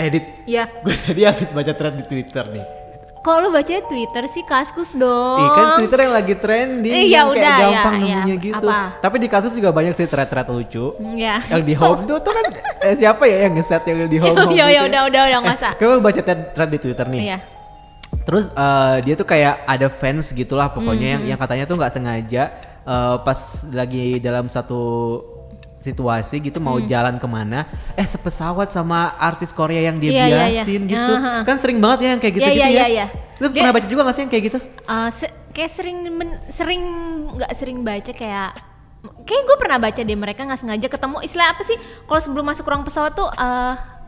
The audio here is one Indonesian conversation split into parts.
edit. Iya. Gue tadi habis baca thread di Twitter nih. Kok lu baca Twitter sih, Kaskus dong? Kan Twitter yang lagi trending, ya yang kayak udah, gampang ya, nemunya ya. gitu. Apa? Tapi di kasus juga banyak sih thread-thread lucu. Ya. Yang di home tuh kan siapa ya yang nge-set yang di home? Ya udah nggak usah. Kalau baca thread di Twitter nih. Iya. Terus dia tuh kayak ada fans gitulah pokoknya yang katanya tuh nggak sengaja pas lagi dalam satu situasi gitu mau jalan kemana sepesawat sama artis Korea yang dia biasin gitu. Kan sering banget ya yang kayak gitu-gitu ya. Lu pernah baca juga gak sih yang kayak gitu? Kayak nggak sering baca kayak gue pernah baca deh mereka nggak sengaja ketemu istilah apa sih kalau sebelum masuk ruang pesawat tuh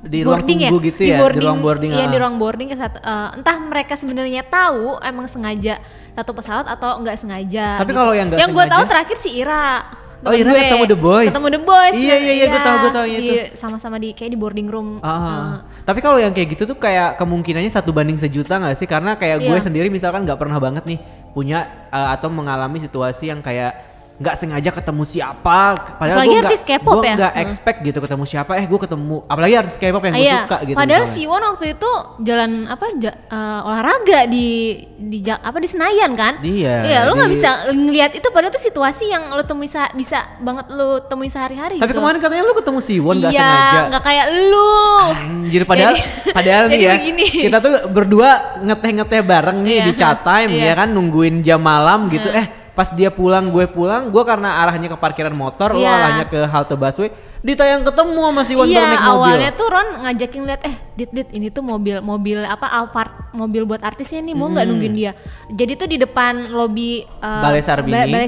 di ruang tunggu gitu ya, di ruang boarding. Iya di ruang boarding entah mereka sebenarnya tahu emang sengaja satu pesawat atau nggak sengaja. Tapi kalau yang nggak sengaja, yang gue tahu terakhir si Ira. Ira ketemu The Boys. Iya, gue tahu itu. Sama-sama kayak di boarding room. Tapi kalau yang kayak gitu tuh kayak kemungkinannya 1:1 nggak sih? Karena kayak gue sendiri misalkan nggak pernah banget nih punya atau mengalami situasi yang kayak nggak sengaja ketemu siapa, padahal gue nggak expect gitu ketemu siapa, gue ketemu, apalagi artis K-pop yang gue suka gitu. Padahal Siwon waktu itu jalan olahraga di Senayan kan? Iya, lo nggak bisa ngelihat itu, padahal itu situasi yang lo temui bisa banget lo temui sehari-hari. Tapi gitu. Kemarin katanya lo ketemu Siwon nggak sengaja. Iya, nggak kayak lo. Anjir, padahal nih ya, kita tuh berdua ngeteh bareng nih di chat time ya kan, nungguin jam malam gitu. Pas dia pulang, gue karena arahnya ke parkiran motor, lo arahnya ke halte busway, ditayang ketemu sama si Wan naik mobil. Awalnya tuh Ron ngajakin lihat, dit ini tuh mobil apa Alphard, mobil buat artisnya nih, mau nggak nungguin dia. Jadi tuh di depan lobi Balai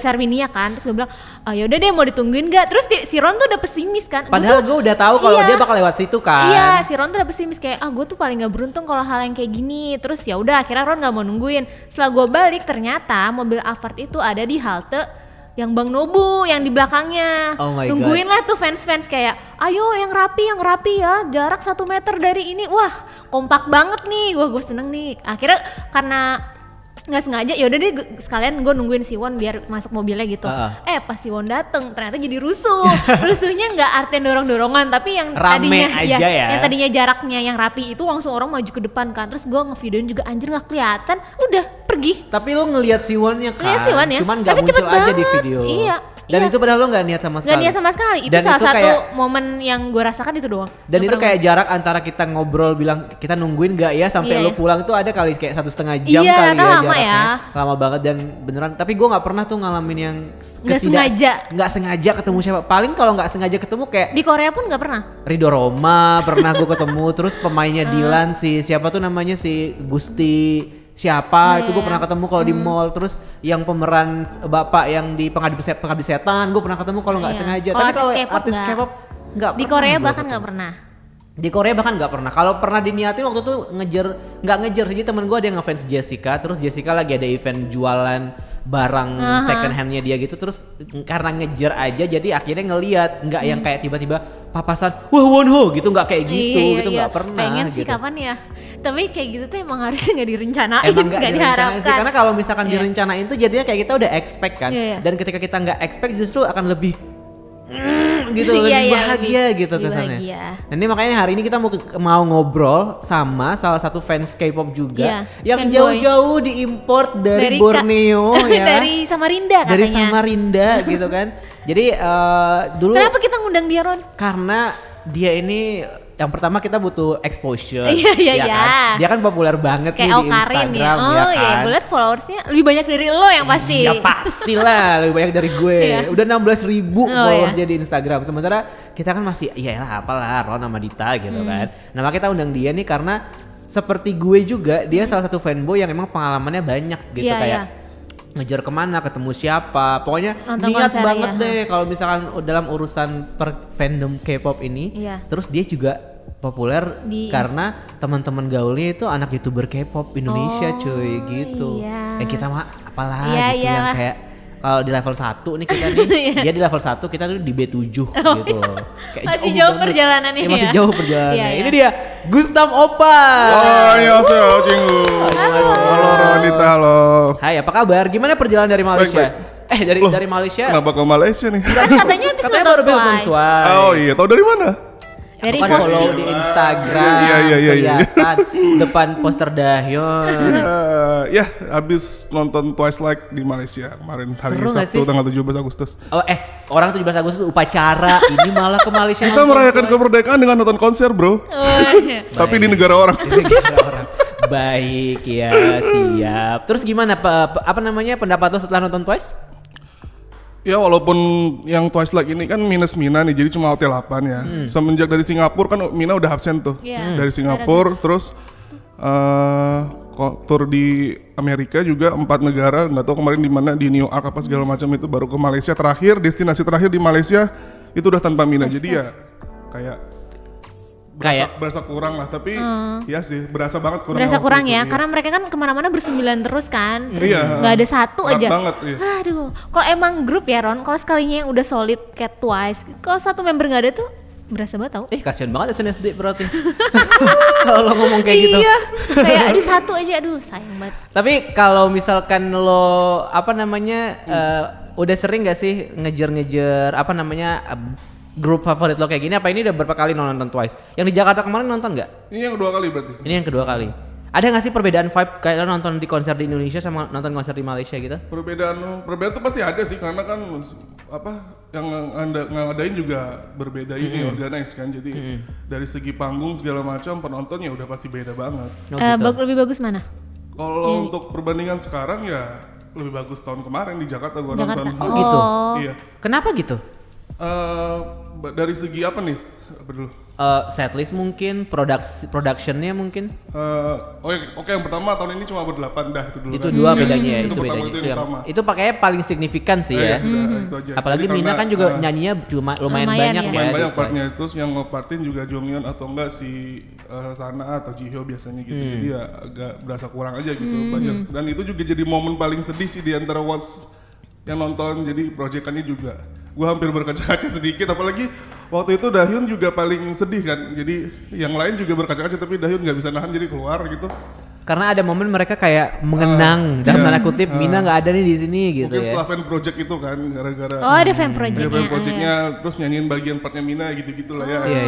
Sarbini ya kan, terus gue bilang, ya udah deh mau ditungguin nggak? Terus si Ron tuh udah pesimis kan. Padahal gue udah tahu kalau dia bakal lewat situ kan. Iya, si Ron tuh udah pesimis kayak, gue tuh paling nggak beruntung kalau hal yang kayak gini. Terus ya udah, akhirnya Ron nggak mau nungguin. Setelah gue balik, ternyata mobil Alphard itu ada di halte yang Bang Nobu yang di belakangnya. Nungguin lah tuh fans-fans kayak, ayo yang rapi ya, jarak 1 meter dari ini. Wah, kompak banget nih, gue seneng nih. Akhirnya karena nggak sengaja, ya udah deh sekalian gue nungguin Siwon biar masuk mobilnya gitu. Pas Siwon dateng ternyata jadi rusuh. Rusuhnya nggak artian dorong-dorongan, tapi yang rame tadinya aja ya. Yang tadinya jaraknya yang rapi itu langsung orang maju ke depan kan. Terus gue ngevideoin juga, anjir nggak kelihatan, udah pergi. Tapi lo ngelihat Siwonnya kan, cuman nggak tapi muncul aja banget di video. Iya. Dan itu padahal lo nggak niat sama sekali. Nggak niat sama sekali. Itu salah satu momen yang gue rasakan itu doang. Dan itu kayak jarak antara kita ngobrol bilang kita nungguin nggak ya sampai lo pulang itu ada kali kayak 1,5 jam kali ya lama jaraknya. Lama banget dan beneran. Tapi gue nggak pernah tuh ngalamin yang nggak sengaja ketemu siapa. Paling kalau nggak sengaja ketemu kayak di Korea pun nggak pernah. Ridho Roma pernah gue ketemu. Terus pemainnya Dilan siapa tuh namanya si Gusti siapa itu gue pernah ketemu kalau di mall. Terus yang pemeran bapak yang di pengabdi setan gue pernah ketemu kalau nggak sengaja. Tapi kalau artis K-pop nggak pernah. Di Korea bahkan nggak pernah. Di Korea bahkan nggak pernah. Kalau pernah diniatin waktu itu nggak ngejar. Jadi temen gue ada yang ngefans Jessica. Terus Jessica lagi ada event jualan barang second handnya dia gitu. Terus karena ngejar aja jadi akhirnya ngeliat. Nggak yang kayak tiba-tiba papasan wah Wonho gitu, nggak kayak gitu. Gitu nggak pernah. Pengen gitu. sih kapan ya. Tapi kayak gitu tuh emang harusnya nggak direncanain. Emang nggak diharapkan sih. Karena kalau misalkan direncanain tuh jadinya kayak kita udah expect kan. Dan ketika kita nggak expect justru akan lebih gitu lebih bahagia gitu kesannya. Nah ini makanya hari ini kita mau ngobrol sama salah satu fans K-pop juga yang jauh-jauh diimport dari Borneo ya. Dari Samarinda katanya. Dari Samarinda gitu kan. Jadi dulu kenapa kita ngundang dia, Ron? Karena dia ini yang pertama kita butuh exposure. Iya. Kan? Dia kan populer banget kayak nih di Instagram ya kan. Iya, gue liat followersnya lebih banyak dari lo yang pasti. Ya pastilah lebih banyak dari gue. Udah 16.000 followers di Instagram. Sementara kita kan masih iyalah apalah Ron sama Dita gitu kan. Nah makanya kita undang dia nih karena seperti gue juga dia salah satu fanboy yang emang pengalamannya banyak gitu kayak ngejar kemana, ketemu siapa, pokoknya nonton niat banget deh kalau misalkan dalam urusan fandom K-pop ini. Terus dia juga populer karena teman-teman gaulnya itu anak YouTuber K-pop Indonesia cuy gitu. Kita mah apalah gitu yang kayak kalau di level 1 nih kita nih, dia di level 1 kita tuh di B7 gitu. Kayak masih jauh perjalanannya ya. Masih jauh perjalanannya. Ini dia Gustam Opa. Annyeonghaseyo Cinggu. Halo Ronita, halo. Hai, apa kabar? Gimana perjalanan dari Malaysia? Baik. Dari Malaysia. Kenapa ke Malaysia nih? Katanya habis baru nonton Twice. Oh iya, tahu dari mana? Very Aku kan follow di Instagram, kelihatan depan poster Dahyun. Ya, abis nonton Twice Like di Malaysia kemarin hari Seru nggak Sabtu sih? tanggal 17 Agustus. Oh orang 17 Agustus itu upacara, ini malah ke Malaysia. Kita merayakan kemerdekaan dengan nonton konser, bro. Tapi di negara orang. Baik ya, siap. Terus gimana apa namanya pendapat lo setelah nonton Twice? Ya walaupun yang Twice Like ini kan minus Mina nih, jadi cuma hotel 8 ya. Semenjak dari Singapura kan Mina udah absen tuh. Dari Singapura terus tur di Amerika juga 4 negara, nggak tahu kemarin di mana, di New York apa segala macam itu, baru ke Malaysia terakhir, destinasi terakhir di Malaysia itu udah tanpa Mina. Jadi ya kayak berasa kurang lah, tapi ya sih berasa banget kurang. Berasa kurang ya, karena mereka kan kemana-mana bersembilan terus kan, terus Iya, nggak ada satu aja. banget, iya. Aduh, kalau emang grup ya Ron, kalau sekalinya yang udah solid kayak Twice, kalau satu member nggak ada tuh berasa banget tau. Kasihan banget SNSD berarti. Kalau lo ngomong kayak gitu. Iya, kayak aduh satu aja, aduh sayang banget. Tapi kalau misalkan lo apa namanya udah sering gak sih ngejar apa namanya grup favorit lo kayak gini, apa ini udah berapa kali nonton Twice? Yang di Jakarta kemarin nonton nggak? Ini yang kedua kali berarti. Ini yang kedua kali. Ada nggak sih perbedaan vibe kayak lo nonton di konser di Indonesia sama nonton konser di Malaysia gitu? Perbedaan tuh pasti ada sih, karena kan apa yang ngadain juga berbeda ini organize kan, jadi dari segi panggung segala macam penontonnya udah pasti beda banget. Lebih bagus mana? Kalau untuk perbandingan sekarang ya lebih bagus tahun kemarin di Jakarta gua nonton. Oh gitu. Iya. Kenapa gitu? Dari segi apa nih? Apa dulu? Setlist mungkin, productionnya mungkin. Oke, yang pertama tahun ini cuma berdelapan dah itu dulu. Itu kan. dua bedanya ya, Itu itu pertama, bedanya. itu yang utama. Itu pakainya paling signifikan sih ya. Itu aja. Apalagi Jadi Mina karena, kan juga nyanyinya cuma lumayan banyak ya. ya. Lumayan di banyak Twice. partnya, terus yang ngepartin juga Jonghyun atau enggak si Sana atau Jihyo biasanya gitu. Jadi ya agak berasa kurang aja gitu banyak. Dan itu juga jadi momen paling sedih sih di antara Once yang nonton, jadi proyekannya juga gue hampir berkaca-kaca sedikit, apalagi waktu itu Dahyun juga paling sedih kan, jadi yang lain juga berkaca-kaca tapi Dahyun nggak bisa nahan jadi keluar gitu. Karena ada momen mereka kayak mengenang dalam tanda kutip Mina nggak ada nih di sini gitu Mungkin ya. setelah fan project itu kan, gara-gara Ada fan projectnya. ada fan projectnya, terus nyanyiin bagian partnya Mina gitu-gitu lah ya. Iya.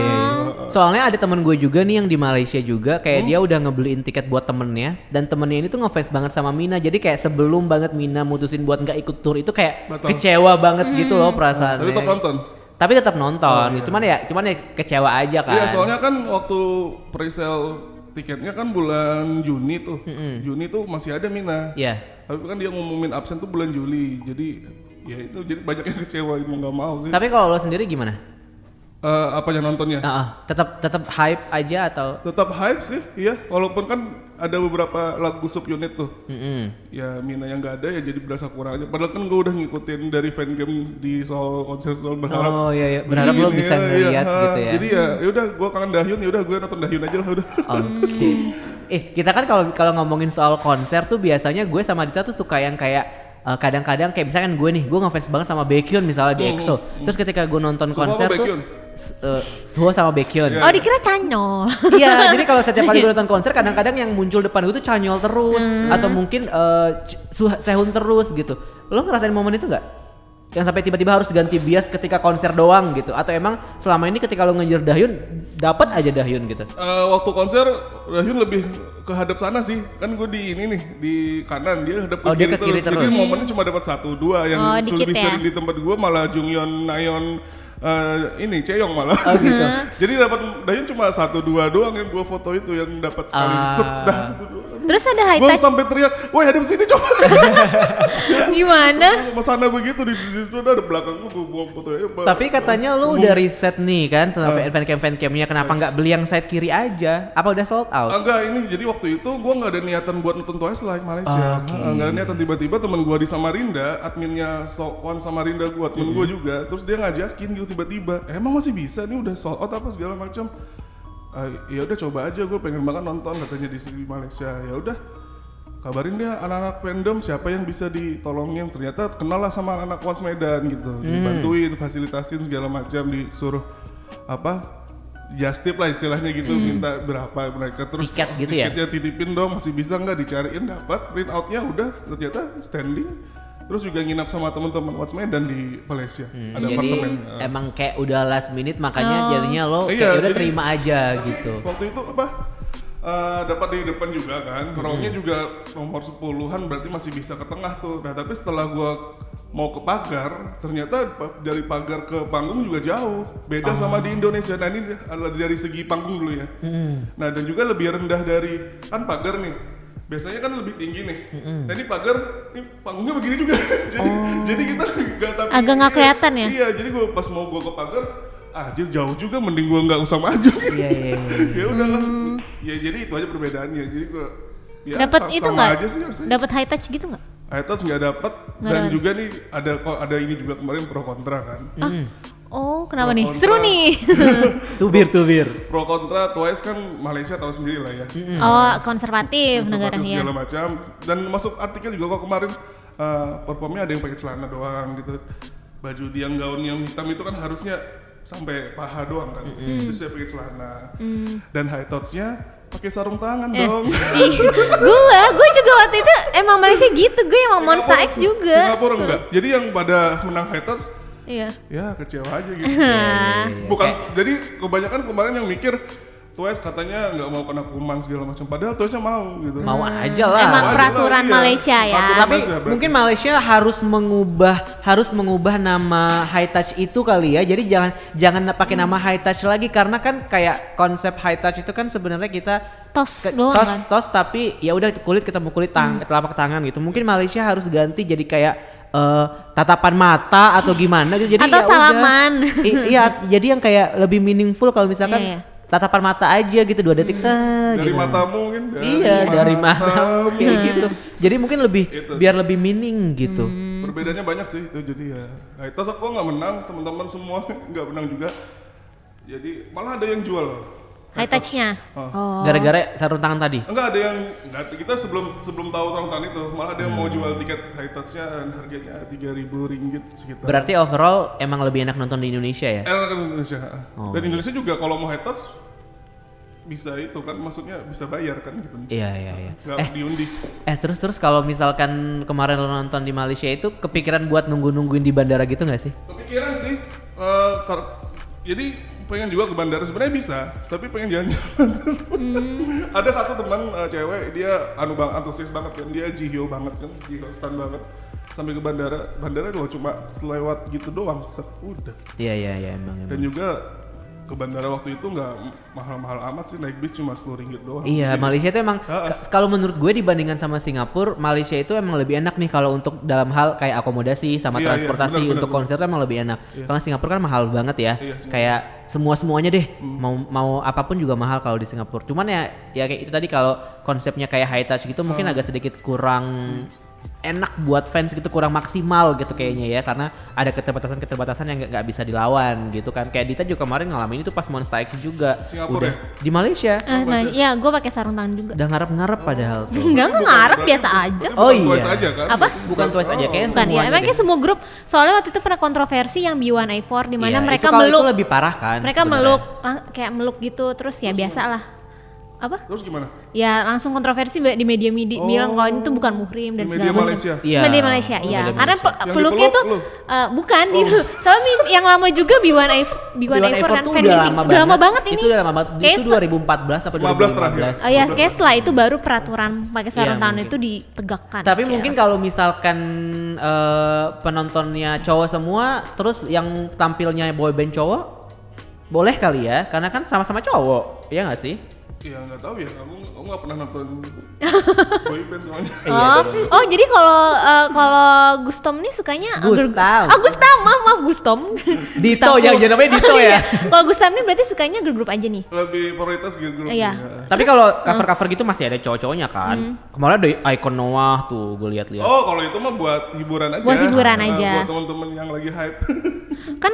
Soalnya ada teman gue juga nih yang di Malaysia juga kayak dia udah ngebeliin tiket buat temennya, dan temennya ini tuh ngefans banget sama Mina, jadi kayak sebelum banget Mina mutusin buat nggak ikut tour itu kayak kecewa banget gitu loh perasaannya. Tapi tetap nonton. Tapi tetap nonton, cuman ya kecewa aja kan. Iya, soalnya kan waktu presale tiketnya kan bulan Juni tuh. Juni tuh masih ada Mina. Iya. Tapi kan dia ngumumin absen tuh bulan Juli. Jadi ya itu jadi banyak yang kecewa, mau nggak mau sih. Tapi kalau lo sendiri gimana? Apanya nontonnya? Tetap hype aja atau? Tetap hype sih, iya. Walaupun kan ada beberapa lagu subunit tuh. Ya Mina yang nggak ada ya jadi berasa kurang aja. Padahal kan gue udah ngikutin dari fangame di soal konser soal berharap. Oh iya, berharap lo bisa ngeliat gitu ya. Jadi ya udah gue kangen Dahyun, ya udah gue nonton Dahyun aja lah udah. Oke. Kita kan kalau ngomongin soal konser tuh biasanya gue sama Dita tuh suka yang kayak kadang-kadang kayak misalkan gue ngefans banget sama Baekhyun misalnya di EXO. Terus ketika gue nonton konser tuh Suho sama Baekhyun. Oh dikira Chanyeol. Iya, jadi kalau setiap kali gue nonton konser kadang-kadang yang muncul depan gue tuh Chanyeol terus atau mungkin Sehun terus gitu. Lo ngerasain momen itu nggak? Yang sampai tiba-tiba harus ganti bias ketika konser doang gitu? Atau emang selama ini ketika lo ngejar Dahyun dapat aja Dahyun gitu? Waktu konser Dahyun lebih ke hadap sana sih, kan gue di ini nih di kanan, dia hadap ke kiri terus. Jadi momennya cuma dapat 1-2, yang lebih sering di tempat gue malah Jonghyun, Nayeon, ini Chaeyoung malah. Oh gitu. Jadi dapat Dahyun cuma 1-2 doang yang gue foto itu, yang dapat sekali set dah. Terus ada high Gue touch. sampai teriak, woi hadap sini coba. Gimana? Sama sana begitu di ada belakang gue buang foto aja. Tapi katanya lu udah riset nih kan tentang fancam-fancamnya, kenapa nggak beli yang side kiri aja? Apa udah sold out? Enggak, ini jadi waktu itu gue nggak ada niatan buat nonton Twice Like Malaysia. Nggak ada niatan, tiba-tiba teman gue di Samarinda, adminnya One Samarinda gue, temen gue juga, terus dia ngajakin gitu tiba-tiba, emang masih bisa nih udah sold out apa segala macam. Ya udah coba aja, gue pengen banget nonton katanya di Malaysia. Ya udah kabarin dia anak-anak fandom siapa yang bisa ditolongin. Ternyata kenal lah sama anak Once Medan gitu, dibantuin, fasilitasin segala macam, disuruh apa just tip lah istilahnya gitu, minta berapa mereka, terus tiket gitu ya, tiketnya titipin dong, masih bisa nggak, dicariin dapat, print outnya udah ternyata standing. Terus juga nginap sama teman-teman Watch Medan di Malaysia. Ada Jadi apartemen. emang kayak udah last minute makanya jadinya lo kayak udah terima aja gitu. Waktu itu dapat di depan juga kan, roundnya juga nomor 10-an berarti masih bisa ke tengah tuh. Nah tapi setelah gua mau ke pagar, ternyata dari pagar ke panggung juga jauh, beda sama di Indonesia. Nah ini dari segi panggung dulu ya. Nah dan juga lebih rendah dari, kan pagar nih, biasanya kan lebih tinggi nih. Nah ini pagar, ini panggungnya begini juga. jadi kita nggak tahu. Agak nggak kelihatan ya? Iya, jadi gua pas mau gua ke pagar, jauh juga, mending gua nggak usah maju. Iya. Ya udahlah. Ya jadi itu aja perbedaannya. Jadi gua dapat itu nggak? Dapat high touch gitu nggak? High touch nggak dapat. Dan juga nih ada ini juga kemarin pro kontra kan. Oh kenapa nih? Kontra. Seru nih. Tubir. Pro kontra Twice kan Malaysia tahu sendiri lah ya. Oh konservatif negaranya. Segala macam. Dan masuk artikel juga kok kemarin performnya ada yang pakai celana doang gitu. Baju yang gaun yang hitam itu kan harusnya sampai paha doang kan. Terus saya pakai celana. Dan high touch-nya pakai sarung tangan dong. gue juga waktu itu emang Malaysia gitu, gue emang Monster X juga. Singapura enggak. Jadi yang pada menang high touch, ya kecewa aja gitu. Bukan, jadi kebanyakan kemarin yang mikir Twice katanya nggak mau kena kuman segala macam, padahal Twice-nya mau gitu. Mau aja lah. Emang peraturan Malaysia ya. Tapi mungkin Malaysia harus mengubah nama high touch itu kali ya. Jadi jangan pakai nama high touch lagi, karena kan kayak konsep high touch itu kan sebenarnya kita tos doang kan. Tos tapi ya udah kulit ketemu kulit telapak tangan gitu. Mungkin Malaysia harus ganti jadi kayak tatapan mata atau gimana gitu. Jadi atau salaman. Iya, jadi yang kayak lebih meaningful kalau misalkan tatapan mata aja gitu 2 detik dari gitu. matamu kan. Dari matamu kayak gitu. Jadi mungkin biar lebih meaning gitu. Perbedaannya banyak sih itu, jadi ya. Nah, tos aku nggak menang, teman-teman semua nggak menang juga. Jadi malah ada yang jual high touch-nya. Gara-gara sarung tangan tadi. Enggak, ada yang kita sebelum tahu sarung tangan itu malah ada yang mau jual tiket high touch-nya dan harganya Rp3.000 sekitar. Berarti overall emang lebih enak nonton di Indonesia ya? Enak di Indonesia. Dan Indonesia juga kalau mau high touch bisa itu kan, maksudnya bisa bayar kan gitu. Iya. Nggak diundi. Terus kalau misalkan kemarin lo nonton di Malaysia itu kepikiran buat nungguin di bandara gitu nggak sih? Kepikiran sih. Jadi pengen juga ke bandara sebenarnya bisa, tapi pengen jalan-jalan. Ada satu teman cewek, dia antusias banget kan, dia jihyo banget kan, jihyo stan banget. Sampai ke bandara tuh cuma selewat gitu doang, udah. Iya emang. Dan juga ke bandara waktu itu nggak mahal-mahal amat sih, naik bis cuma Rp10 doang. Iya, jadi, Malaysia itu emang kalau menurut gue dibandingkan sama Singapura, Malaysia itu emang lebih enak nih kalau untuk dalam hal kayak akomodasi sama transportasi untuk konser itu emang lebih enak. Karena Singapura kan mahal banget ya. Kayak semuanya deh, mau apapun juga mahal kalau di Singapura. Cuman ya kayak itu tadi, kalau konsepnya kayak high touch gitu mungkin agak sedikit kurang enak buat fans gitu, kurang maksimal gitu kayaknya ya, karena ada keterbatasan yang nggak bisa dilawan gitu kan. Kayak Dita juga kemarin ngalamin itu pas Monster X juga. Singapura udah di Malaysia. Iya, gue pakai sarung tangan juga. Udah ngarep padahal tuh. Enggak ngarep, biasa aja. Oh iya. Twice aja kan? Apa? Bukan Twice aja, kayak bukan ya. Emang kayak semua grup. Soalnya waktu itu pernah kontroversi yang B1A4 di mana mereka meluk. Itu lebih parah kan. Mereka meluk kayak meluk gitu, terus ya biasa lah. Apa? Terus gimana? Ya langsung kontroversi di media bilang kalau ini tuh bukan muhrim dan segala macam. Media Malaysia, iya. Karena peluknya tuh bukan di soalnya yang lama juga B1A4 kan fan meeting. Udah lama banget ini. Itu udah lama banget. Itu 2014 atau 2015. Oh ya, kayak setelah itu baru peraturan pakai sarung tangan itu ditegakkan. Tapi mungkin kalau misalkan penontonnya cowok semua, terus yang tampilnya boyband cowok, boleh kali ya, karena kan sama-sama cowok, iya nggak sih? Iya nggak tahu ya, aku nggak pernah nonton boyband soalnya. Oh jadi kalau Gustom nih sukanya Gustam. Maaf Gustom. Dito yang namanya Dito ya. Kalau Gustam nih berarti sukanya grup aja nih. Lebih prioritas grup. Iya. Tapi kalau cover gitu masih ada cowok-cowoknya kan. Kemarin ada Icon Noah tuh, gue lihat. Oh kalau itu mah buat hiburan aja. Buat hiburan aja. Buat teman-teman yang lagi hype. Kan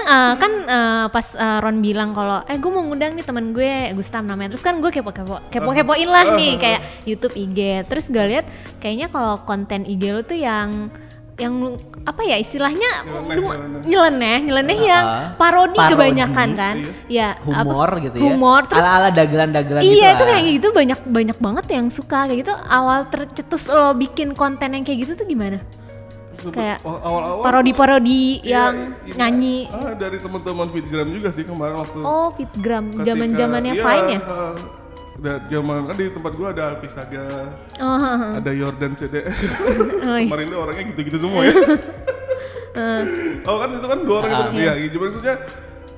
pas Ron bilang kalau gue mau ngundang nih teman gue Gustam namanya, terus kan gue kepo-kepoin lah nih kayak YouTube, IG, terus gue lihat kayaknya kalau konten IG lo tuh yang apa ya istilahnya nyeleneh yang parodi kebanyakan kan. Ya humor apa? Gitu ya. Humor terus ala-ala dagelan-dagelan gitu. Iya, itu kayak gitu banyak banget yang suka kayak gitu. Awal tercetus lo bikin konten yang kayak gitu tuh gimana? Kayak awal-awal parodi-parodi iya, yang nyanyi. Dari teman-teman Fitgram juga sih kemarin waktu. Oh, Fitgram, zaman-zamannya iya, Vine ya? Zaman kan di tempat gua ada Alpi Saga, ada Jordan CD. Samarinda orangnya gitu-gitu semua ya. Oh kan itu kan 2 orang itu. Iya, gitu maksudnya.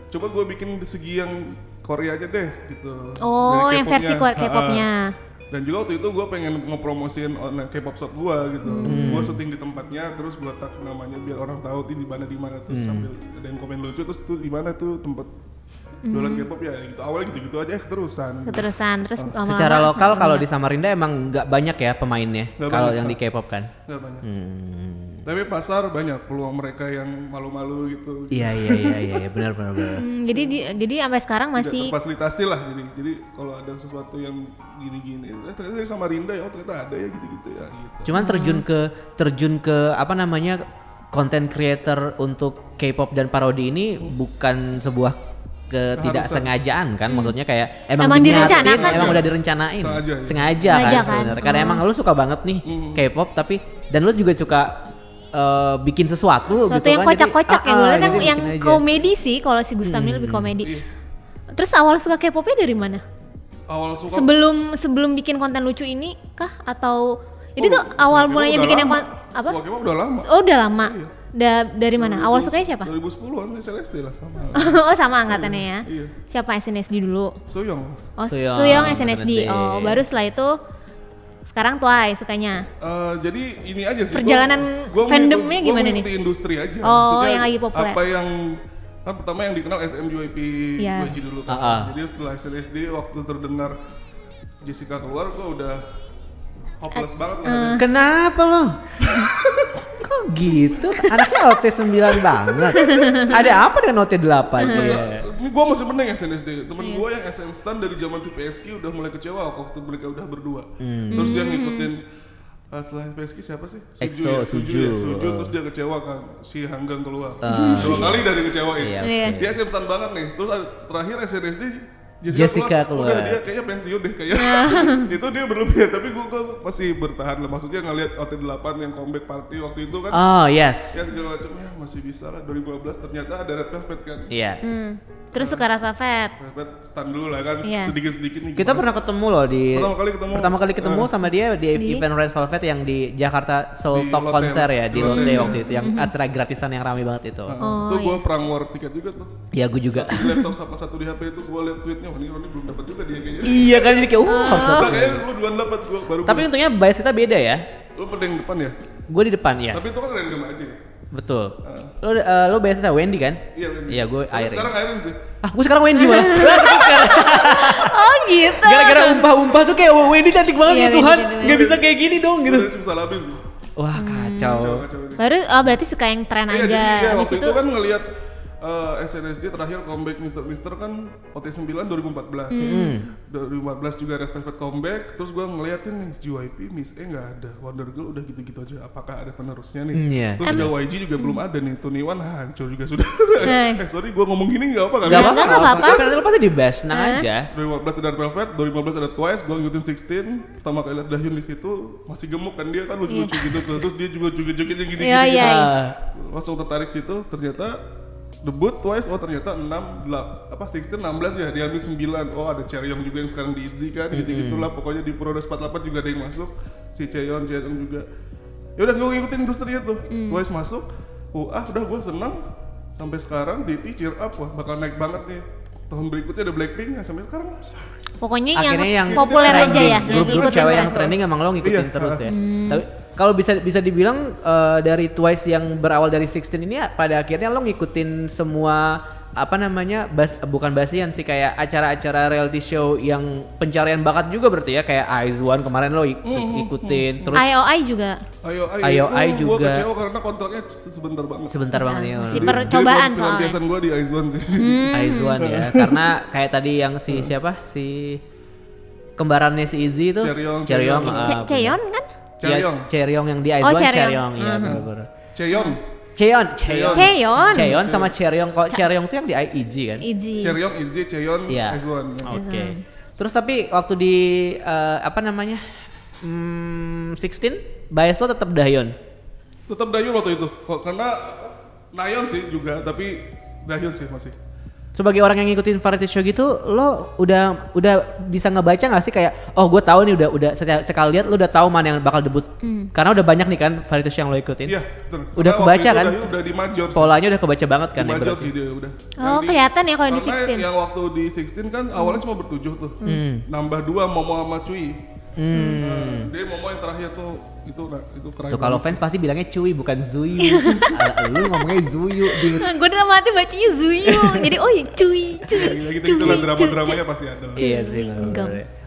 Coba gua bikin segi yang Korea aja deh gitu. Oh, yang versi K-popnya. Dan juga waktu itu gue pengen ngepromosiin K-pop shop gue gitu. Gue syuting di tempatnya, terus gue tag namanya biar orang tahu di mana terus sambil ada yang komen lucu terus tuh di mana tuh tempat jualan K-pop ya gitu. Awalnya gitu-gitu aja keterusan terus lama-lama. Secara lokal kalau di Samarinda emang nggak banyak ya pemainnya kalau yang di K-pop kan? Nggak banyak. Tapi pasar banyak peluang mereka yang malu-malu gitu. Iya benar. Jadi sampai sekarang masih terfasilitasi lah jadi kalau ada sesuatu yang gini-gini ternyata dari Samarinda ya ternyata ada ya gitu-gitu ya gitu. Cuman terjun ke apa namanya content creator untuk K-pop dan parodi ini bukan sebuah ketidaksengajaan kan, maksudnya kayak emang direncanakan, emang udah direncanain sengaja kan sebenarnya karena emang lu suka banget nih K-pop tapi dan lu juga suka bikin sesuatu gitu yang kan, kocak-kocak ya gue liat yang komedi sih kalau si Gustam ini lebih komedi. Terus awal suka K-popnya dari mana? Awal suka sebelum bikin konten lucu ini kah atau ini tuh awal mulanya bikin yang apa? K-pop udah lama. Oh udah lama. Dari mana? Awal sukanya siapa? 2010-an SNSD lah sama. Oh sama angkatannya ya. Iya. Siapa SNSD dulu? Soyoung. Oh Soyoung SNSD. Oh baru setelah itu sekarang Twice sukanya. Jadi ini aja sih. Perjalanan fandomnya gimana nih? Gua industri aja. Oh maksudnya yang lagi populer. Apa yang kan pertama yang dikenal SMJYP YG dulu kan. Jadi setelah SNSD waktu terdengar Jessica keluar gua udah hopeless banget kan. Kenapa lo? Kok gitu? Anaknya OT 9 banget. Ada apa dengan OT 8? Ini gue masih meneng SNSD. Temen gue yang SM Stan dari zaman PSQ udah mulai kecewa waktu mereka udah berdua. Terus dia ngikutin setelah PSQ siapa sih? Suju. Terus dia kecewa kan si Hanggang keluar. 2 kali dari kecewain. Dia SM Stan banget nih. Terus terakhir SNSD Jessica keluar. Udah dia kayaknya pensiun deh kayaknya. Itu dia berlebihan tapi gue masih bertahan lah. Maksudnya ngelihat OT8 yang comeback party waktu itu kan. Oh yes. Ya segala macamnya masih bisa lah. 2015 ternyata ada Red Velvet kan. Iya. Terus suka Red Velvet. Red Velvet stand dulu lah kan sedikit-sedikit nih. Kita pernah ketemu loh di pertama kali ketemu sama dia di event Red Velvet yang di Jakarta Soul Talk konser ya di Lotte waktu itu yang acara gratisan yang ramai banget itu. Itu gue perang war tiket juga tuh. Iya gue juga. Satu laptop sama satu di HP itu gue liat tweetnya. Ini belum dapat juga dia kayaknya. Iya kan jadi kayak harus dapat. Kayaknya lu duluan dapat gua baru. Tapi untungnya bias kita beda ya. Lu pada yang depan ya? Gue di depan ya. Tapi itu kan random aja. Betul. Lo biasa Wendy kan? Iya Wendy. Iya gue Irene. Sekarang Irene sih. Gue sekarang Wendy malah. Oh gitu. Gara-gara umpah-umpah tuh kayak Wendy cantik banget ya Tuhan. Gak bisa kayak gini dong gitu. Gue salamin sih. Wah kacau. Baru berarti suka yang tren aja. Iya waktu itu kan ngelihat SNSD terakhir comeback Mister kan OT9 2014. 2014 juga Red Velvet comeback. Terus gue ngeliatin nih JYP Miss nggak ada, Wonder Girl udah gitu-gitu aja. Apakah ada penerusnya nih? Terus juga YG juga belum ada nih. 2NE1 hancur juga sudah. Sorry gue ngomong gini nggak apa-apa. Gak apa-apa. Karena lo pasti di best, tenang aja. 2014 ada Red Velvet, 2015 ada Twice. Gue ngikutin 16. Pertama kali liat Dahyun di situ masih gemuk kan dia kan lucu-lucu gitu. Terus dia juga joget-joget yang gini-gini. Langsung tertarik situ. Ternyata debut Twice, ternyata 16 ya, di Ami 9. Oh ada Chaeryeong juga yang sekarang di ITZY kan, gitu-gitulah. Pokoknya di Pro 48 juga ada yang masuk. Si Chaeyeong juga. Ya udah gue ngikutin industrinya tuh. Twice masuk. Udah gue seneng. Sampai sekarang DT cheer up, wah bakal naik banget nih. Tahun berikutnya ada Blackpink sampai sekarang. Pokoknya yang populer aja ya. Grup cewek yang trending emang lo ngikutin terus ya. Tapi kalau bisa dibilang dari Twice yang berawal dari 16 ini pada akhirnya lo ngikutin semua bukan basian sih, kayak acara-acara reality show yang pencarian bakat juga berarti ya, kayak IZ*ONE kemarin lo ikutin, terus IOI juga. IOI juga. Gue kecewa karena kontraknya sebentar banget ya. Masih percobaan soalnya. Pelampiasan gue di IZ*ONE sih. IZ*ONE ya, karena kayak tadi yang si kembarannya si ITZY itu Chaeryeong Chaeyeon kan? Chaeryeong yang di IZ*ONE, Chaeryeong ya benar-benar. Chaeyeon sama Chaeryeong. Kalau Chaeryeong tuh yang di ITZY kan? Chaeryeong, ITZY, Chaeyeon, IZ*ONE. Oke. Terus tapi waktu di 16 bias lo tetap Dahyun. Tetap Dahyun waktu itu. Karena Nayeon sih juga, tapi Dahyun sih masih. Sebagai orang yang ngikutin variety show gitu, lo udah bisa ngebaca nggak sih kayak, oh gue tahu nih udah sekali lihat lo udah tahu mana yang bakal debut, karena udah banyak nih kan variety show yang lo ikutin. Iya, betul. Udah kebaca kan? Udah di major. Polanya udah kebaca banget kan? Di major sih dia udah. Oh kelihatan ya kalau di 16. Karena yang waktu di 16 kan awalnya cuma bertujuh tuh, nambah 2 Momo sama Cui. Dia Momo yang terakhir tuh itu keren. Tuh kalau fans pasti bilangnya Cui bukan Zuyu. Lu ngomongnya Zuyu. Gue dalam hati bacanya Zuyu. Jadi Cui. Gitu lah drama-dramanya pasti ada. Iya sih.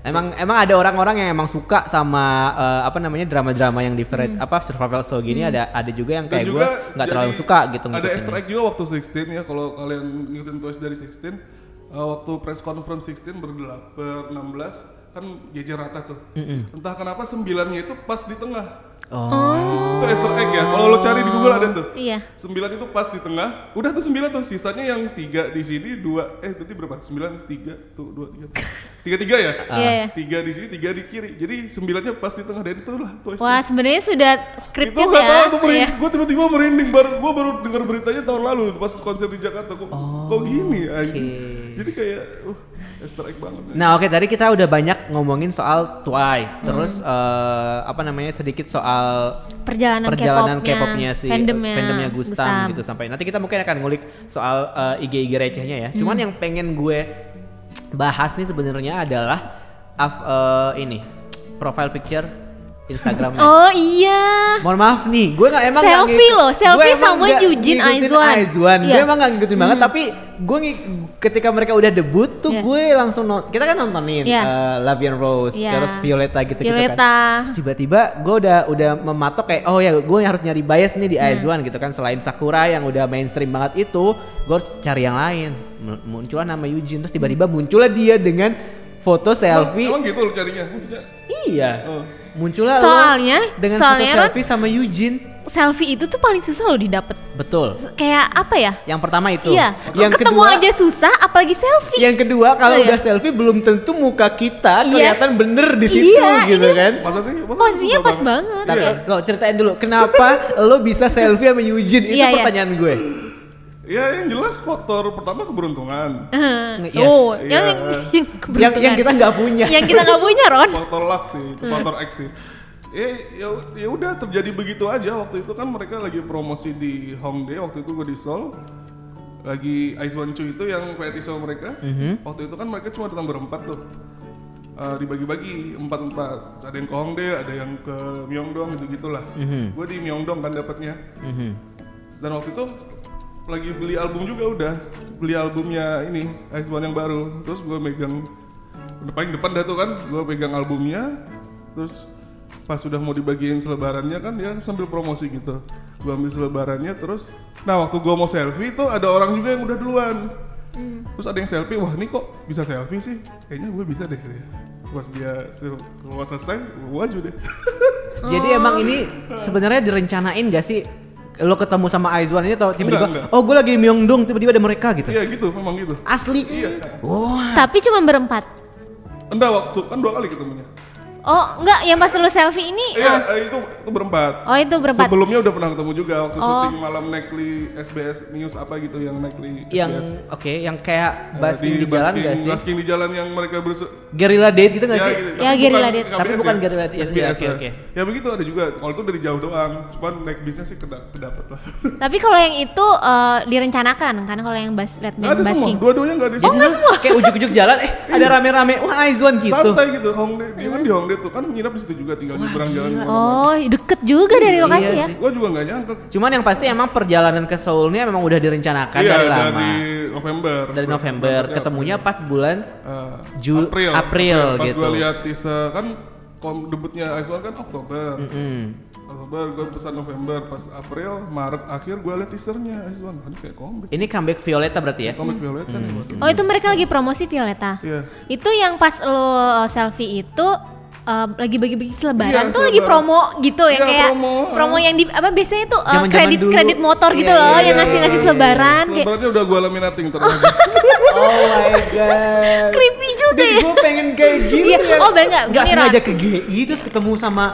Emang ada orang-orang yang emang suka sama drama-drama yang di survival show gini, ada juga yang kayak gue nggak terlalu suka gitu. Ada Easter egg juga waktu 16 ya, kalau kalian ngikutin Twice dari 16 waktu press conference 16 ber-16 kan jejer rata tuh. Entah kenapa 9-nya itu pas di tengah. Itu Easter egg ya. Kalau lo cari di Google ada tuh. Iya. 9 itu pas di tengah. Udah tuh 9 tuh. Sisanya yang 3 di sini, 2 berarti berapa? 9 3 tuh 2 3. 3 ya? Iya. 3 di sini, 3 di kiri. Jadi 9-nya pas di tengah, dan itu lah tuh. Wah, sebenarnya sudah scripted ya. Itu enggak tahu tuh gue tiba-tiba merinding, gue baru dengar beritanya tahun lalu pas konser di Jakarta. Kok gini anjing. Jadi kayak Easter egg banget. Nah, oke, tadi kita udah banyak ngomongin soal Twice, terus sedikit soal perjalanan K-popnya si fandomnya Gustam gitu, sampai nanti kita mungkin akan ngulik soal IG recehnya ya. Cuman yang pengen gue bahas nih sebenarnya adalah profile picture Instagramnya. Oh iya. Mohon maaf nih, gue nggak emang selfie sama Yujin Aizwan. Gue emang nggak ngikutin banget, tapi gue ketika mereka udah debut tuh gue langsung kita kan nontonin Lavian Rose, terus Violeta gitu kan. Terus tiba-tiba gue udah mematok kayak, oh ya gue harus nyari bias nih di Aizwan gitu kan. Selain Sakura yang udah mainstream banget itu, gue harus cari yang lain. Muncullah nama Yujin, terus tiba-tiba muncullah dia dengan foto selfie. Emang gitu lo carinya? Maksudnya? Iya. Muncullah dengan foto selfie sama Yujin. Selfie itu tuh paling susah loh didapat. Betul. Kayak apa ya? Yang pertama itu. Iya. Yang ketemu kedua, aja susah, apalagi selfie. Yang kedua kalau udah selfie belum tentu muka kita kelihatan bener di situ gitu kan. Masa sih? Posisinya pas banget. Tapi lo ceritain dulu kenapa lo bisa selfie sama Yujin, itu pertanyaan gue. Ya yang jelas faktor pertama keberuntungan. Yang kita nggak punya. Yang kita nggak punya, Ron. Faktor luck sih, faktor X sih. Ya udah terjadi begitu aja. Waktu itu kan mereka lagi promosi di Hongdae, waktu itu gue di Seoul. Lagi Aizwan Chu itu yang variety show mereka. Waktu itu kan mereka cuma datang berempat tuh. Dibagi-bagi 4-4. Ada yang ke Hongdae, ada yang ke Myeongdong gitu-gitulah. Gue di Myeongdong kan dapatnya. Dan waktu itu lagi beli album juga, beli albumnya ini Aizwan yang baru. Terus gue megang paling depan dah tuh kan, gue pegang albumnya. Terus pas sudah mau dibagiin selebarannya kan dia sambil promosi gitu. Gue ambil selebarannya terus. Nah waktu gue mau selfie tuh ada orang juga yang udah duluan. Terus ada yang selfie, wah ini kok bisa selfie sih? Kayaknya gue bisa deh. Pas dia keluar selesai, gue maju deh. Jadi emang ini sebenarnya direncanain gak sih? Lo ketemu sama Aizwan ini atau tiba-tiba oh gue lagi di Myeongdong tiba-tiba ada mereka gitu? Iya gitu, memang gitu. Asli? Iya. Wah. Tapi cuma berempat? Enggak, waktu kan 2 kali ketemunya. Oh enggak, yang pas lu selfie ini? Iya, itu berempat. Oh itu berempat. Sebelumnya udah pernah ketemu juga waktu syuting malam Nekli SBS News apa gitu yang Nekli SBS. Yang kayak basking di jalan gak sih? Basking di jalan yang mereka guerrilla date gitu gak sih? Gitu. Ya guerrilla date. Tapi bukan guerrilla date. SBS. Oke. Ya begitu ada juga. Kalau itu dari jauh doang. Cuman naik bisnya sih kedapet lah. Tapi kalau yang itu direncanakan kan kalau yang Ada basking? semua, dua-duanya gak ada. Jadi semua? Kayak ujuk-ujuk jalan ada rame-rame, wah Aizwan gitu. Santai gitu, Hongdae. Dia kan di Hongdae tuh kan nginap di situ juga, tinggal nyebrang jalan. Oh, deket juga dari lokasi ya? Gue juga nggak nyangka. Cuman yang pasti emang perjalanan ke Seoulnya memang udah direncanakan dari lama. Dari November. Ketemunya pas bulan April pas gitu. Pas gue lihat teaser kan debutnya Aizwan kan Oktober. Oktober gue pesan November, pas April, Maret akhir gue lihat teasernya Aizwan. Ini kayak comeback. Ini comeback Violeta berarti ya? Comeback Violeta nih. Oh itu mereka lagi promosi Violeta? Iya. Itu yang pas lo selfie itu lagi bagi-bagi selebaran tuh selebaran. Lagi promo gitu ya, kayak promo yang di apa biasanya tuh kredit motor gitu loh yang ngasih selebaran. Selebarannya udah gue laminating terus. Oh my god. Creepy juga ya. Gue pengen kayak gitu ya. Oh bener nggak? Nggak sengaja ke GI terus ketemu sama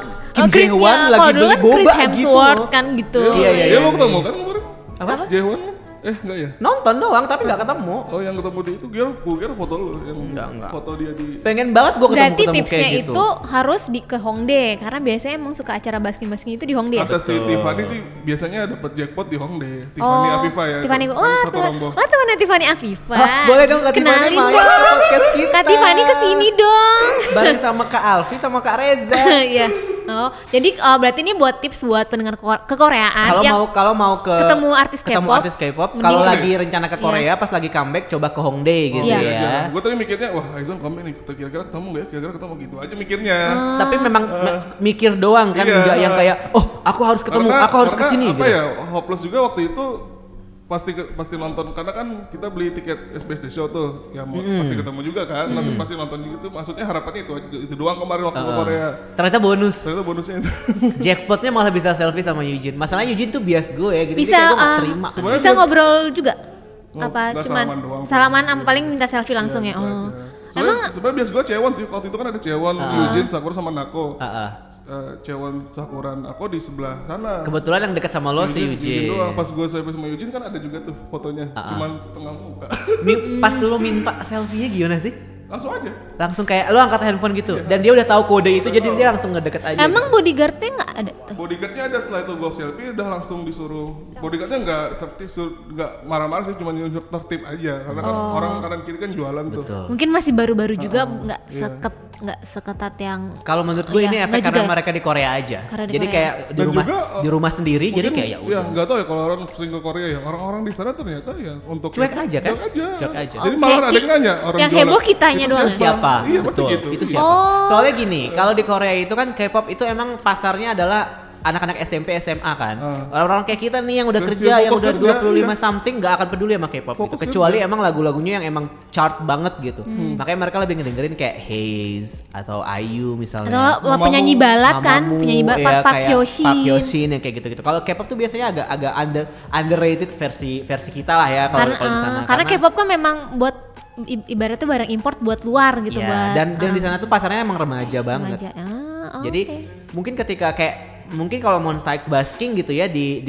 bikin Jaehoon lagi kalau dulu beli kan boba Chris gitu. Hemsworth kan gitu. Iya. Lo ketemu kan kemarin? Apa? Jaehoon? Enggak ya? Nonton doang tapi nggak ketemu. Oh yang ketemu di itu gue kira foto lo yang Enggak. foto dia di. Pengen banget gue Berarti ketemu tipsnya kayak gitu. itu harus ke Hongdae karena biasanya emang suka acara basking-basking itu di Hongdae. Kata si Tiffany sih biasanya dapat jackpot di Hongdae. Tiffany Afifa ya. Tiffany, Kan satu rombong. temannya Tiffany Afifa. Boleh dong Kak Tiffany Kenalin main dong. ke podcast kita. Kak Tiffany kesini dong. Bareng sama Kak Alfi sama Kak Reza. Iya. Oh, jadi berarti ini buat tips buat pendengar kekoreaan Kalau mau ke ketemu artis K-pop, mending- kalau lagi rencana ke Korea pas lagi comeback coba ke Hongdae gitu Iya. ya. Gue tadi mikirnya wah Aizon comeback nih kira-kira ketemu gak ya? Kira-kira ketemu gitu aja mikirnya. Tapi memang mikir doang kan, Iya. enggak yang kayak aku harus ketemu, aku harus kesini apa gitu. ya, hopeless juga waktu itu pasti nonton karena kan kita beli tiket SBS The Show tuh ya pasti ketemu juga kan nanti pasti nonton gitu maksudnya harapannya itu doang kemarin waktu ke Korea Ternyata bonus. ternyata bonusnya itu Jackpotnya malah bisa selfie sama Eugene. Masalahnya Eugene tuh bias gue ya gitu. bisa Jadi kayak gue gak terima. Sebenarnya bisa ngobrol juga. Apa nggak cuman salaman doang. salaman sama paling minta selfie langsung ya. Oh. sebenarnya bias gue Cewon sih waktu itu kan ada Cewon Eugene Sakura sama Nako Cewon Sakuran aku di sebelah sana. Kebetulan yang dekat sama lo si Eugene doang. Eugene. Pas gue selfie sama Eugene kan ada juga tuh fotonya cuman setengah muka. Pas lo minta selfie-nya gimana sih? Langsung aja. Langsung kayak lo angkat handphone gitu dan dia udah tahu kode itu jadi dia langsung ngedeket aja. Emang bodyguardnya nggak ada tuh? Bodyguardnya ada setelah itu gue selfie udah langsung disuruh. Bodyguardnya nggak tertib, nggak marah-marah sih, cuma nyuruh tertib aja. Karena kan orang kanan kiri kan jualan tuh. Betul. Mungkin masih baru-baru juga nggak seketat yang. Kalau menurut gue ini efek nggak karena juga ya? mereka di Korea aja. Karena di Jadi Korea. kayak Dan juga, di rumah sendiri jadi kayak ya Ya udah. nggak tahu ya kalau orang sering ke Korea ya orang-orang di sana ternyata ya untuk Cuek aja kan? Cuek aja. Cuek aja. Jadi Oke, malah ada yang nanya orang yang jualan, heboh kitanya "Itu doang." Siapa? Iya pasti Betul. gitu. Itu siapa? Soalnya gini, kalau di Korea itu kan K-pop itu emang pasarnya adalah anak-anak SMP, SMA kan. Orang-orang kayak kita nih yang udah Dan kerja, yang fokus udah kerja, 25 iya. something gak akan peduli sama K-pop gitu. Fokus Kecuali kerja. emang lagu-lagunya yang emang chart banget gitu. Makanya mereka lebih ngedengerin kayak Haze atau IU misalnya. Atau penyanyi balat kan, Mamamoo, penyanyi balat ya, Park kayak Hyo-shin. Park Hyo-shin yang kayak gitu-gitu. Kalau K-pop tuh biasanya agak underrated versi kita lah ya kalau di sana. Karena K-pop kan memang buat ibaratnya barang import buat luar gitu Iya, buat dan di sana tuh pasarnya emang remaja banget. remaja. Jadi mungkin ketika mungkin kalau Monsta X basking gitu ya di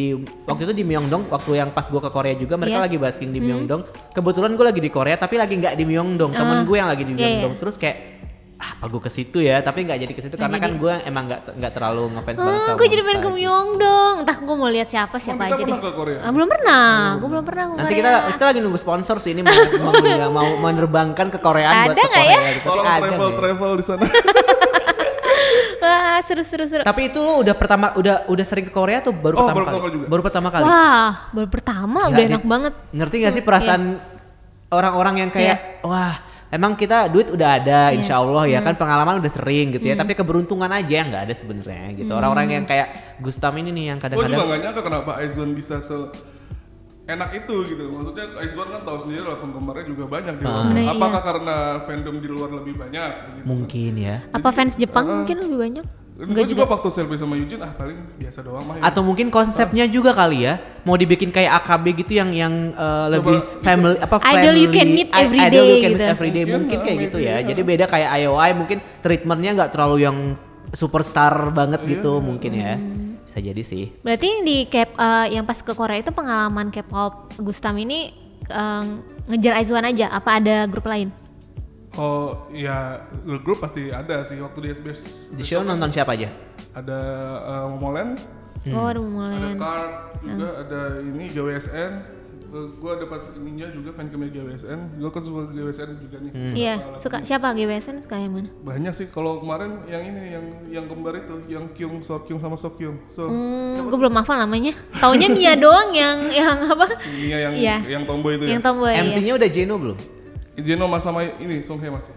waktu itu di Myeongdong waktu yang pas gue ke Korea juga mereka Iya. lagi basking di Myeongdong. Kebetulan gue lagi di Korea tapi lagi nggak di Myeongdong. Temen gue yang lagi di Myeongdong. Terus kayak apa gue ke situ ya tapi nggak jadi ke situ karena kan gue emang nggak terlalu ngefans banget sama gue jadi pengen ke Monsta X. Myeongdong. Entah gue mau lihat siapa Kita aja deh. pernah ke Korea? Belum pernah. Gue belum pernah ke Nanti Korea. kita lagi nunggu sponsor sih ini mau menerbangkan ke Koreaan buat Ada ke nggak Korea ya? gitu. Tolong Tapi ada nih. travel di sana. Wah, seru. Tapi itu lu udah sering ke Korea tuh baru pertama baru kali. pertama juga. Baru pertama kali. Wah, baru pertama Gila, udah Dit. enak banget. Ngerti gak sih perasaan orang-orang yang kayak wah emang kita duit udah ada insya Allah ya kan pengalaman udah sering gitu ya tapi keberuntungan aja yang nggak ada sebenarnya gitu. Orang-orang yang kayak Gustam ini nih yang Gue juga kadang-kadang nggak nyangka kenapa Aizon bisa enak itu gitu. Maksudnya Aizon kan tahu sendiri lah penggemarnya juga banyak di luar. Sebenarnya Apakah karena fandom di luar lebih banyak? Gitu. mungkin ya. Apa fans Jepang mungkin lebih banyak? Gue juga waktu selfie sama Eugene paling biasa doang mah. Ya. Atau mungkin konsepnya juga kali ya mau dibikin kayak AKB gitu yang lebih family apa Idol you can meet every idol you day can meet gitu. every day mungkin kayak gitu ya. maybe, Jadi beda kayak IOI mungkin treatmentnya nggak terlalu yang superstar banget gitu mungkin ya. Bisa jadi sih. Berarti di yang pas ke Korea itu pengalaman K-pop Gustam ini ngejar Aizwan aja? Apa ada grup lain? Oh ya grup pasti ada sih waktu di SBS. Di show nonton siapa aja? Ada Momoland, Oh, ada ada Momoland. Card juga, ada ini JWSN. Gue dapat ininya juga fancamnya JWSN. Gue kan suka JWSN juga nih. Iya, suka siapa GWSN suka yang mana? Banyak sih kalau kemarin yang ini yang kembar itu, yang Sokyung sama Sokyung. So Gue belum hafal namanya. Taunya Mia doang yang apa? si Mia Iya. yang tomboy itu Yang ya. tomboy. Iya. MC-nya udah Jeno belum? Jeno sama ini Song Hye masih.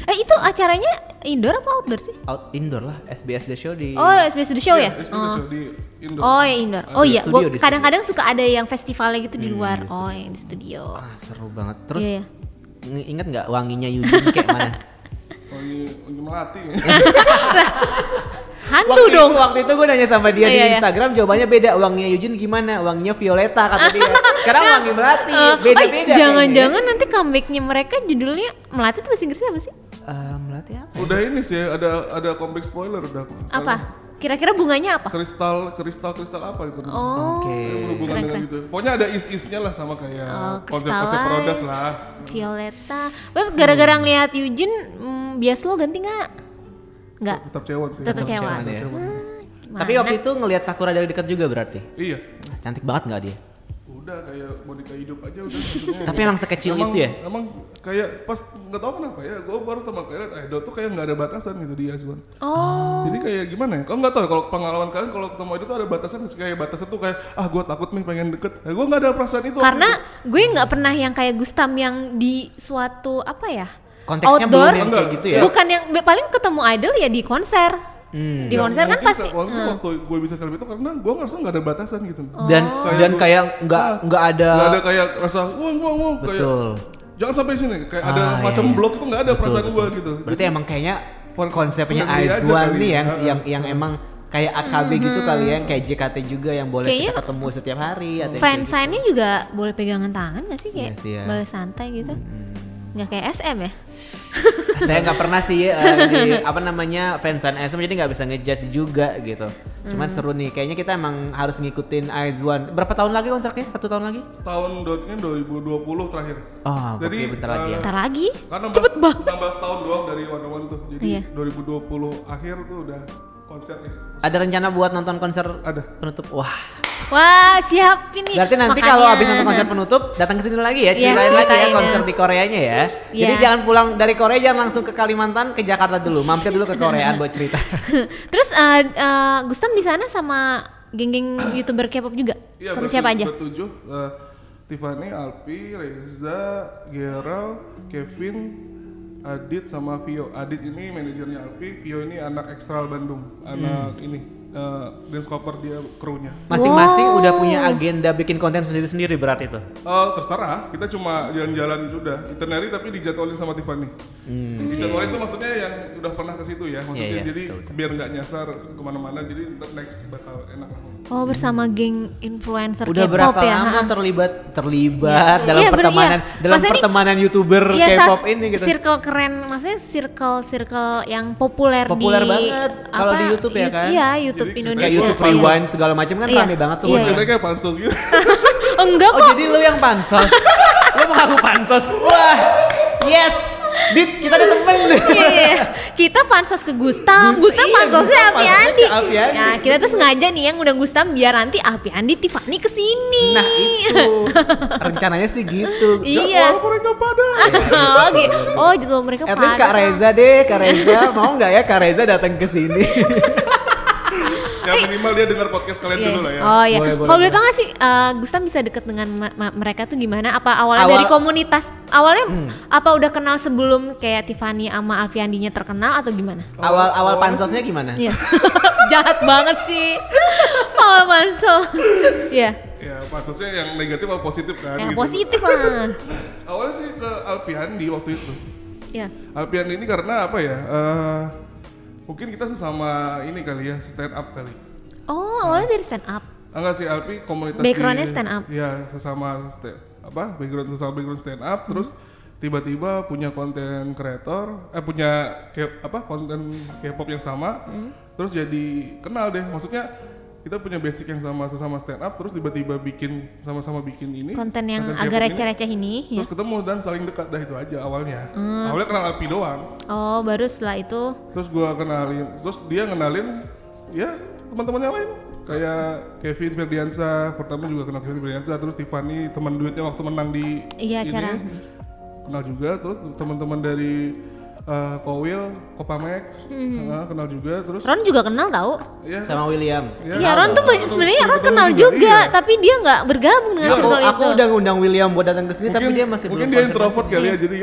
Itu acaranya indoor apa outdoor sih? Indoor lah, SBS The Show di Oh, SBS The Show ya? Show di Indo. Oh, ya indoor. Oh Di iya, studio, di kadang-kadang suka ada yang festivalnya gitu di luar. Oh, yang di studio. seru banget. Terus Iya, iya. inget nggak wanginya Eugene kayak mana? Oh ini melati. Hantu dong. Waktu itu gue nanya sama dia Oh, di iya, iya. Instagram jawabannya beda. Wanginya Eugene gimana? Wanginya Violeta kata dia. Sekarang wangi melati, beda-beda. Jangan-jangan nanti comebacknya mereka judulnya Melati itu bahasa Inggrisnya apa sih? Melati apa? Udah ini sih ada kompleks spoiler udah. Apa? Kira-kira bunganya apa? Kristal apa itu? Oke. Berhubungan dengan itu. Pokoknya ada is-isnya lah sama kayak konsep-konsep Crystallize, Rodas lah. Violeta. Terus gara-gara ngeliat Eugene, bias lo ganti nggak? Nggak. Tetap cewek sih. Tetap cewek. Ya. Gimana? Tapi waktu itu ngelihat Sakura dari dekat juga berarti. Iya. Cantik banget nggak dia? Udah kayak boneka hidup aja udah. Tapi emang sekecil itu ya? Emang kayak pas nggak tahu kenapa ya, gue baru sama kayak idol tuh kayak nggak ada batasan gitu di Azwan. Oh. Jadi kayak gimana ya? Kau nggak tahu kalau pengalaman kalian kalau ketemu idol tuh ada batasan, kayak batasan tuh kayak gue takut nih pengen deket. Nah, gue nggak ada perasaan itu. Karena gue nggak pernah yang kayak Gustam yang di suatu apa ya? Konteksnya outdoor, belum yang kayak gitu ya? Bukan yang paling ketemu idol ya di konser. Di konser kan pasti. Waktu gue bisa selfie itu karena gue ngerasa nggak ada batasan gitu. Dan kayak nggak ada. Nggak ada kayak rasa wow Betul. kayak jangan sampai sini kayak ada macam blok itu nggak ada perasaan gue gitu. Berarti emang kayaknya konsepnya friendly aja Aizwan kali. nih yang emang kayak AKB gitu kali ya, kayak JKT juga yang boleh Kayaknya kita ketemu setiap hari atau Fansign-nya juga boleh pegangan tangan gak sih kayak Iya sih ya. boleh santai gitu. Nggak kayak SM ya? Saya nggak pernah sih di apa namanya fansign SM, jadi nggak bisa ngejudge juga gitu. Cuman seru nih, kayaknya kita emang harus ngikutin Aizwan. Berapa tahun lagi kontraknya? 1 tahun lagi? Setahun ini 2020 terakhir. Oh, Jadi oke, bentar lagi ya. Ntar lagi? Karena Cepet banget. 16 tahun doang dari One One tuh. Jadi Iya. 2020 akhir tuh udah konser ya. Ada rencana buat nonton konser Ada. penutup? Wah, Wah, siap ini. berarti nanti Makanya. kalau habis nonton konser penutup datang ke sini lagi ya, Iya, ceritain lagi ya ceritain konser ya. di Koreanya ya. Jadi Iya. jangan pulang dari Korea, jangan langsung ke Kalimantan, ke Jakarta dulu, mampir dulu ke Koreaan buat cerita. Terus Gustam di sana sama geng-geng YouTuber K-pop juga? Iya, Sama siapa aja? Bertujuh, Tiffany, Alpi, Reza, Gerald, Kevin, Adit sama Vio. Adit ini manajernya Alpi, Vio ini anak Ekstral Bandung, anak ini dance cover dia krunya. Masing-masing udah punya agenda bikin konten sendiri-sendiri berarti itu. Terserah, kita cuma jalan-jalan sudah itinerary tapi dijadwalin sama Tiffany. Dijadwalin itu maksudnya yang udah pernah ke situ ya, maksudnya Iya, jadi betul. biar nggak nyasar kemana-mana, jadi next bakal enak. Oh, bersama geng influencer Udah K-pop berapa ya? lama Ha-ha. terlibat Iya, dalam bener, pertemanan iya. dalam Maksudnya pertemanan YouTuber Iya, K-pop ini gitu. Circle keren, maksudnya circle yang populer Populer di banget kalau di YouTube ya kan? Iya, YouTube Jadi Indonesia. Kayak YouTube Pansos. Rewind segala macam kan Iya. rame banget tuh. Iya, muncul. Ceritanya kayak pansos gitu. Enggak Oh kok. jadi lu yang pansos? Lu mengaku pansos? Wah, yes, Dit, kita ada temen. Iya. Kita pansos ke Gustam Iya, pansosnya Gustam Alpi pansosnya Andi. ke Alpi Andi. Nah, kita tuh sengaja nih yang undang Gustam biar nanti Alpi Andi Tiffany kesini. Nah itu rencananya sih gitu. Iya. Walaupun mereka pada. Oh, gitu. Oh, jadwal mereka At least Kak padat. Reza deh, Kak Reza mau nggak ya Kak Reza datang ke sini? Ya minimal dia dengar podcast kalian Iya. dulu lah ya. Oh iya. Boleh, Kalau boleh boleh. tau gak sih, Gustam bisa deket dengan mereka tuh gimana? Apa awalnya Awal- dari komunitas? Awalnya apa udah kenal sebelum kayak Tiffany sama Alfiandinya terkenal atau gimana? Awal pansosnya gimana? Iya. Jahat banget sih. Awal pansos. Iya. Ya pansosnya yang negatif atau positif kan? Yang gitu. positif lah. Awalnya sih ke Alpiandi waktu itu. Iya. Alpiandi ini karena apa ya? Mungkin kita sesama ini kali ya, stand up kali. Oh, awalnya dari stand up. Enggak sih, Alpi komunitas Background-nya stand up? Iya, sesama background stand up, terus tiba-tiba punya konten kreator, punya konten K-pop yang sama, terus jadi kenal deh. Maksudnya kita punya basic yang sama, sesama stand up, terus tiba-tiba sama-sama bikin ini Konten yang K-pop agak ini, receh-receh ini. Ya. terus ketemu dan saling dekat, dah itu aja awalnya. Awalnya kenal Alpi doang, Oh, baru setelah itu. terus gua kenalin, terus dia kenalin ya teman-teman yang lain kayak Kevin Ferdiansa, pertama juga kenal Kevin Ferdiansa, terus Tiffany teman duetnya waktu menang di Iya, ini, acara. kenal juga, terus teman-teman dari Kowil, Kopamax, kenal juga, terus Ron juga kenal tahu. ya, Sama William. ya, Iya, Ron tuh sebenarnya Ron sebetulnya kenal juga, iya. tapi dia nggak bergabung dengan Aku, circle aku itu. udah ngundang William buat datang ke sini tapi dia masih mungkin belum dia konfirmasi. introvert kali ya, jadi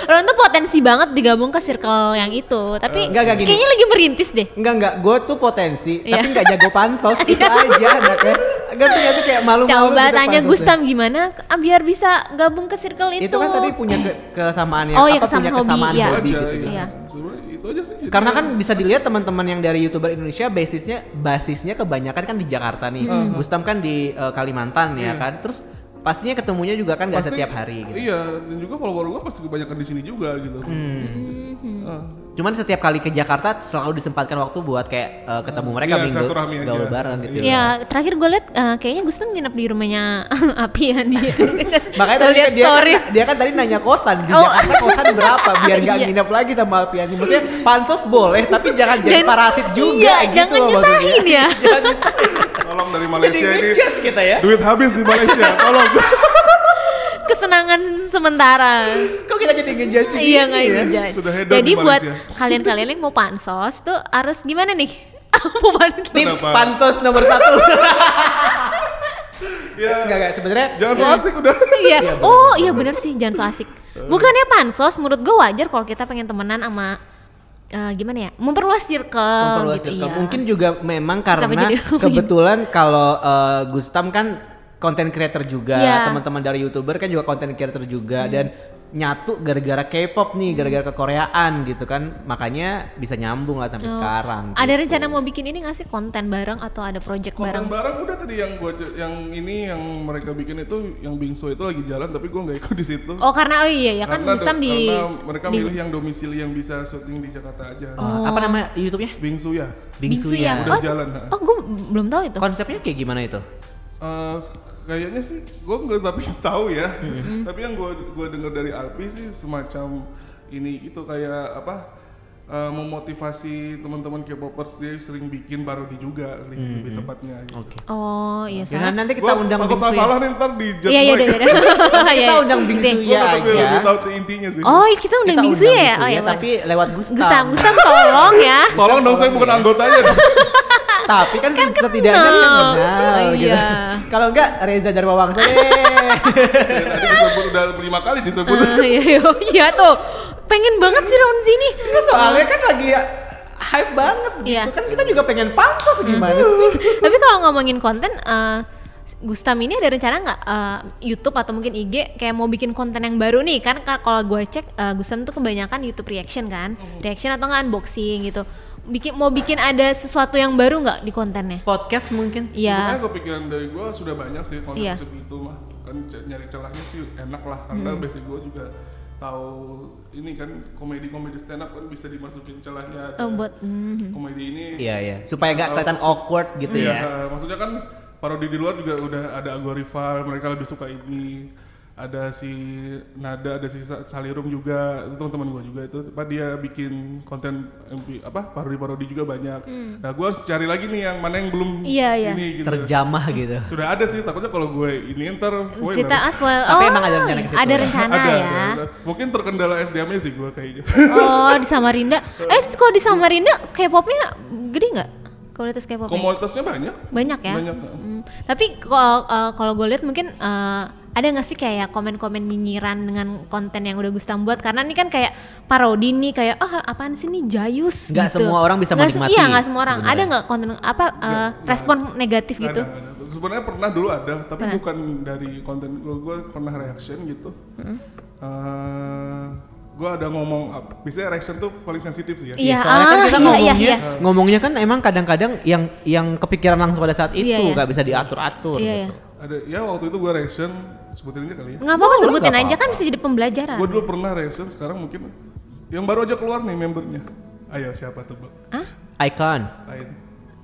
Ron tuh potensi banget digabung ke circle yang itu, tapi Enggak, gini. kayaknya lagi merintis deh. Enggak, gue tuh potensi, Iya. tapi nggak jago pansos, itu aja anaknya. Ngerti nggak tuh kayak malu-malu Coba gitu tanya pansosnya. Gustam gimana biar bisa gabung ke circle itu. Itu kan tadi punya kesamaan yang Oh, iya, punya kesamaan hobi, kesamaan iya. hobi aja, gitu. Iya. Sebenarnya itu aja sih. Karena kan bisa dilihat teman-teman yang dari YouTuber Indonesia basisnya kebanyakan kan di Jakarta nih. Gustam kan di Kalimantan ya kan. Terus pastinya ketemunya juga kan nggak Pasti, setiap hari gitu. Iya, dan juga follower gue pasti kebanyakan di sini juga gitu. Cuman setiap kali ke Jakarta selalu disempatkan waktu buat kayak ketemu mereka Iya, minggu silaturahmi aja. gaul bareng gitu. Ya terakhir gue liat kayaknya Gustam nginep di rumahnya Apian dia. Makanya Gua tadi liat stories. dia kan tadi nanya kosan di Jakarta kosan berapa biar nggak Iya. nginep lagi sama Alpiani. Maksudnya pansos boleh tapi jangan jadi parasit juga iya, gitu jangan loh nyusahin maksudnya. ya. Jangan nyusahin. Tolong dari Jadi Malaysia ini ngejudge kita ya. duit habis di Malaysia. Tolong. Kesenangan sementara. Kok kita jadi ngejudge gini Iya nggak ya? ngejudge. Sudah hedon Jadi di buat Malaysia. kalian-kalian yang mau pansos tuh harus gimana nih? Mau pansos. Tips Kenapa? pansos nomor 1. Ya, Enggak sebenarnya jangan so asik udah. Iya. Oh iya bener sih jangan so asik. Bukannya pansos menurut gue wajar kalau kita pengen temenan sama gimana ya? Memperluas circle gitu. circle. Iya. Mungkin juga memang karena jadi- kebetulan kalau Gustam kan content creator juga, Iya. teman-teman dari YouTuber kan juga content creator juga dan nyatu gara-gara K-pop nih, gara-gara kekoreaan gitu kan. Makanya bisa nyambung lah sampai sekarang. Ada gitu. rencana mau bikin ini nggak sih konten bareng atau ada project bareng? Konten bareng udah tadi yang yang mereka bikin itu yang bingsu itu lagi jalan tapi gue nggak ikut di situ. Oh karena iya ya kan Karena Gustam karena mereka milih yang domisili yang bisa syuting di Jakarta aja. Apa nama YouTube-nya? Bingsu ya. Bingsu ya. Udah jalan. Ha. Oh gue belum tahu itu. Konsepnya kayak gimana itu? Kayaknya sih gue nggak tapi tahu ya. Tapi yang gue dengar dari Alpi sih semacam ini itu kayak apa? Memotivasi teman-teman K-popers, dia sering bikin parodi juga lebih tepatnya. Gitu. Oke. Oh iya Ya, soalnya. nanti kita undang takut Bingsu ya. salah nih ntar di judge Iya iya mereka. udah. Kita undang Bingsu Gue ya takut lebih aja. tahu intinya sih. Oh kita undang Kita Bingsu undang ya? Bingsu Oh ya tapi lewat Gustam. Gustam tolong ya. Tolong dong saya bukan anggotanya. Tapi kan setidaknya kan kenal Oh, gitu. iya. Kalau enggak Reza Darmawangsa deh. Tadi disebut udah 5 kali disebut. Iya tuh. Pengen banget sih round sini. Soalnya kan lagi hype banget gitu. Iya. Kan kita juga pengen pansos gimana sih? Tapi kalau ngomongin konten, Gustam ini ada rencana nggak YouTube atau mungkin IG kayak mau bikin konten yang baru nih kan? Kalau gue cek Gustam tuh kebanyakan YouTube reaction kan, reaction atau nggak unboxing gitu. Mau bikin ada sesuatu yang baru nggak di kontennya? Podcast mungkin. Iya. Sebenarnya kepikiran dari gue sudah banyak sih konten Iya. itu mah. Kan nyari celahnya sih enak lah karena basic gue juga tahu ini kan komedi stand up kan bisa dimasukin celahnya. Ada Buat komedi ini. Iya iya. Supaya nggak kelihatan awkward gitu Iya, ya. maksudnya kan parodi di luar juga udah ada Agua Rival, mereka lebih suka ini. Ada si Nada, ada si Salirum juga, itu teman-teman gue juga itu. Apa dia bikin konten parodi-parodi juga banyak. Nah, gue harus cari lagi nih yang mana yang belum Iya. ini gitu. Terjamah gitu. Sudah ada sih, takutnya kalau gue ini ntar spoiler. Cerita spoil. Tapi emang ada rencana ke situ Ada ya? rencana Ada, ya. ada. Mungkin terkendala SDM-nya sih gue kayaknya. Oh di Samarinda. Kalau di Samarinda K-popnya gede nggak? Komunitas K-popnya? Komunitasnya banyak. Banyak ya. Banyak. Tapi kalau gue lihat mungkin ada nggak sih kayak komen-komen nyinyiran dengan konten yang udah Gustam buat? Karena ini kan kayak parodi nih, kayak apaan sih nih Jayus Nggak gitu. semua orang bisa Nggak menikmati Iya nggak semua orang. sebenarnya. Ada nggak konten respon negatif Nggak gitu? ada. Sebenarnya pernah dulu ada, tapi Pernah. bukan dari konten gue pernah reaction gitu. Gue ada ngomong, biasanya reaction tuh paling sensitif sih ya. Iya. Soalnya kan kita ngomongnya iya. kan emang kadang-kadang yang kepikiran langsung pada saat itu Iya, iya. nggak bisa diatur-atur Iya, gitu. Ada ya waktu itu gue reaction, sebutin aja kali ya. Nggak apa-apa Oh, sebutin nggak aja kan bisa jadi pembelajaran. Gue dulu pernah reaction, sekarang mungkin yang baru aja keluar nih membernya. Ayo siapa tuh Bang? Hah? Icon, Lain.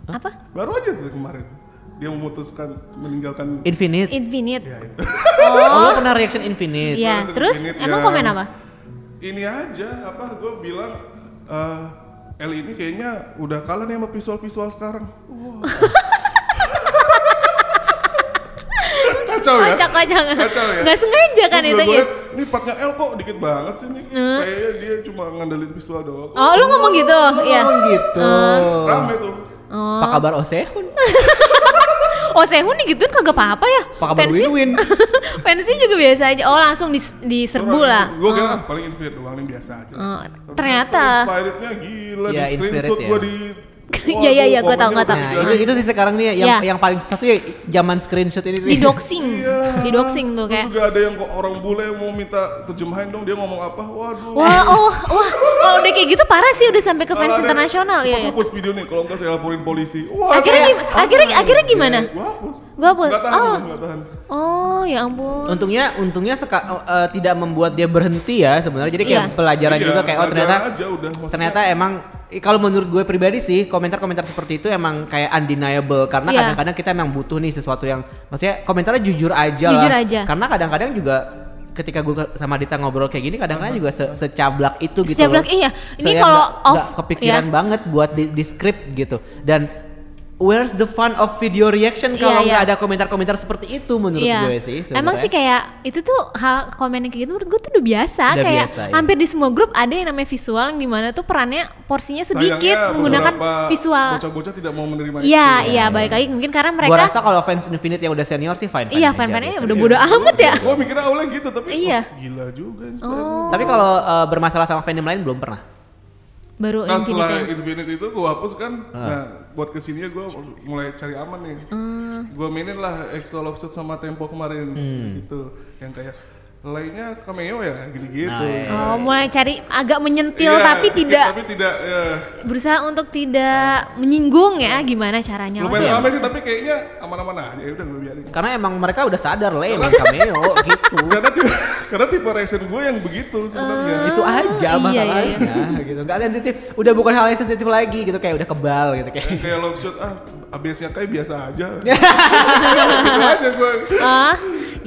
Apa? Baru aja tuh kemarin. Dia memutuskan meninggalkan. Infinite. Infinite. Ya itu. Oh, lo pernah reaction Infinite? Iya. Terus Terus Infinite, emang ya. komen apa? Ini aja gue bilang Eli ini kayaknya udah kalah nih sama visual sekarang. Wow. Kacau ya? Kacau ya? Nggak sengaja kan Terus itu gue ya? liat, ini partnya L kok dikit banget sih nih. Kayaknya dia cuma ngandelin visual doang. Oh lu ngomong gitu? Iya. Oh gitu. Rame tuh. Apa kabar Osehun? Oh Sehun nih gituin kagak apa-apa ya? Apa kabar Fansnya- Win-Win? Fansnya juga biasa aja. Oh langsung diserbu lah. Gue kira paling inspired doang, ini biasa aja. Ternyata. Inspirednya gila, Ya, di screenshot inspired ya. gue di. Iya, gua tahu, gua tahu. Nah, itu sih sekarang nih yang paling susah tuh ya zaman screenshot ini sih. Di doxing. Di doxing tuh Terus kayak. juga ada yang kok orang bule mau minta terjemahin dong, dia ngomong apa? Waduh. Wah, kalau udah kayak gitu parah sih udah sampai ke Kalau fans ada, internasional cepat ya. hapus video nih, kalau enggak saya laporin polisi. Wah, Akhirnya gimana? Gue hapus. Gua hapus. Nggak tahan, Oh. nggak tahan. Oh ya ampun. Untungnya tidak membuat dia berhenti ya sebenarnya. Jadi kayak pelajaran juga kayak ternyata emang kalau menurut gue pribadi sih komentar-komentar seperti itu emang kayak undeniable karena kadang-kadang kita emang butuh nih sesuatu yang maksudnya komentarnya jujur aja lah. Karena kadang-kadang juga ketika gue sama Dita ngobrol kayak gini kadang-kadang juga secablak itu gitu loh. Iya. Ini kalau nggak kepikiran banget buat di script gitu. Dan where's the fun of video reaction kalau nggak ada komentar-komentar seperti itu menurut gue sih sebenernya. Emang sih kayak itu tuh hal komen yang kayak gitu menurut gue tuh udah biasa. Kayak hampir di semua grup ada yang namanya visual yang dimana tuh perannya porsinya sedikit menggunakan visual. Bocah-bocah tidak mau menerima itu. Iya balik lagi mungkin karena mereka. Gue rasa kalau fans Infinite yang udah senior sih fine. Iya fine-fine udah bodo amat ya. Gue mikirnya awalnya gitu tapi gila juga. Tapi kalau bermasalah sama fandom lain belum pernah. Baru setelah Infinite itu gue hapus kan, nah buat kesininya gue mulai cari aman nih. Gue mainin lah Exo Lobster sama Tempo kemarin gitu, yang kayak lainnya cameo ya gitu-gitu. Mulai cari agak menyentil tapi tidak berusaha untuk tidak menyinggung ya gimana caranya. Lumayan lama sih tapi kayaknya aman-aman aja ya udah gue biarin. Karena emang mereka udah sadar lah emang cameo gitu. Karena tipe reaction gue yang begitu sebenarnya. Itu aja masalahnya gitu. Gak sensitif. Udah bukan hal yang sensitif lagi gitu kayak udah kebal gitu kayak long shot ABS-nya kayak biasa aja. Gitu aja gue.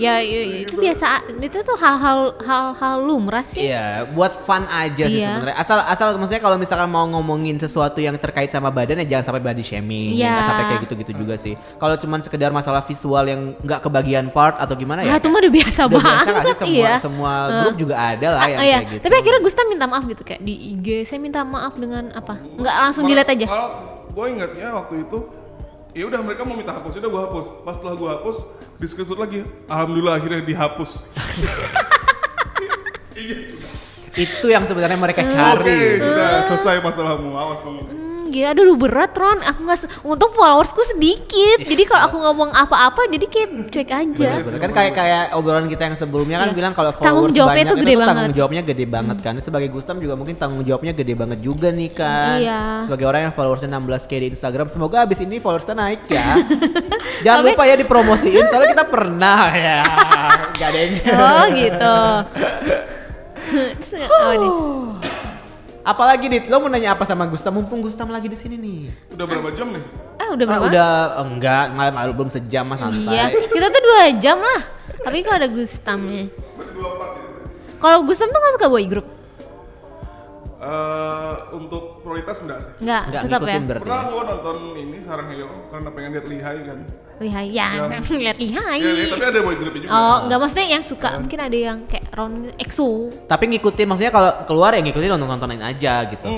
Ya itu biasa, itu tuh hal lumrah sih. Iya, buat fun aja sih sebenarnya. Asal maksudnya kalau misalkan mau ngomongin sesuatu yang terkait sama badan ya jangan sampai body shaming, jangan sampai kayak gitu-gitu juga sih. Kalau cuman sekedar masalah visual yang nggak kebagian part atau gimana ya. Itu mah udah biasa banget. Semua grup juga ada lah yang kayak gitu. Tapi akhirnya Gusta minta maaf gitu kayak di IG, saya minta maaf dengan apa? Nggak langsung delete aja. Kalau gue ingatnya waktu itu ya udah mereka mau minta hapus, udah gue hapus. Pas setelah gue hapus, di screenshot lagi. Alhamdulillah akhirnya dihapus. Itu yang sebenarnya mereka cari. Oke, sudah selesai masalahmu. Awas kamu. Gila, aduh berat Ron. Aku nggak, untung followersku sedikit. Jadi kalau aku ngomong apa-apa, jadi kayak cuek aja. Bener. Kan kayak obrolan kita yang sebelumnya kan bilang kalau tanggung followers jawabnya banyak itu tanggung jawabnya gede banget kan. Sebagai Gustam juga mungkin tanggung jawabnya gede banget juga nih kan. Sebagai orang yang followersnya 16K di Instagram, semoga abis ini followersnya naik ya. Jangan lupa ya dipromosiin, soalnya kita pernah ya. Gak ada yang. Oh gitu. Apalagi Dit, lo mau nanya apa sama Gustam? Mumpung Gustam lagi di sini nih. Udah berapa jam nih? Udah berapa? Enggak, belum sejam mas santai. Iya, kita tuh 2 jam lah. Tapi kalau ada Gustamnya. Kalau Gustam tuh nggak suka boy group? Untuk prioritas enggak sih? Enggak, tetap ya. Pernah gue nonton ini Sarang Heyo karena pengen lihat Lihai kan. Lihai ya, lihat Lihai. Ya, tapi ada boy groupnya juga. Oh, enggak maksudnya yang suka, mungkin ada yang kayak Ron EXO. Tapi ngikutin, maksudnya kalau keluar ya ngikutin nontonin aja gitu.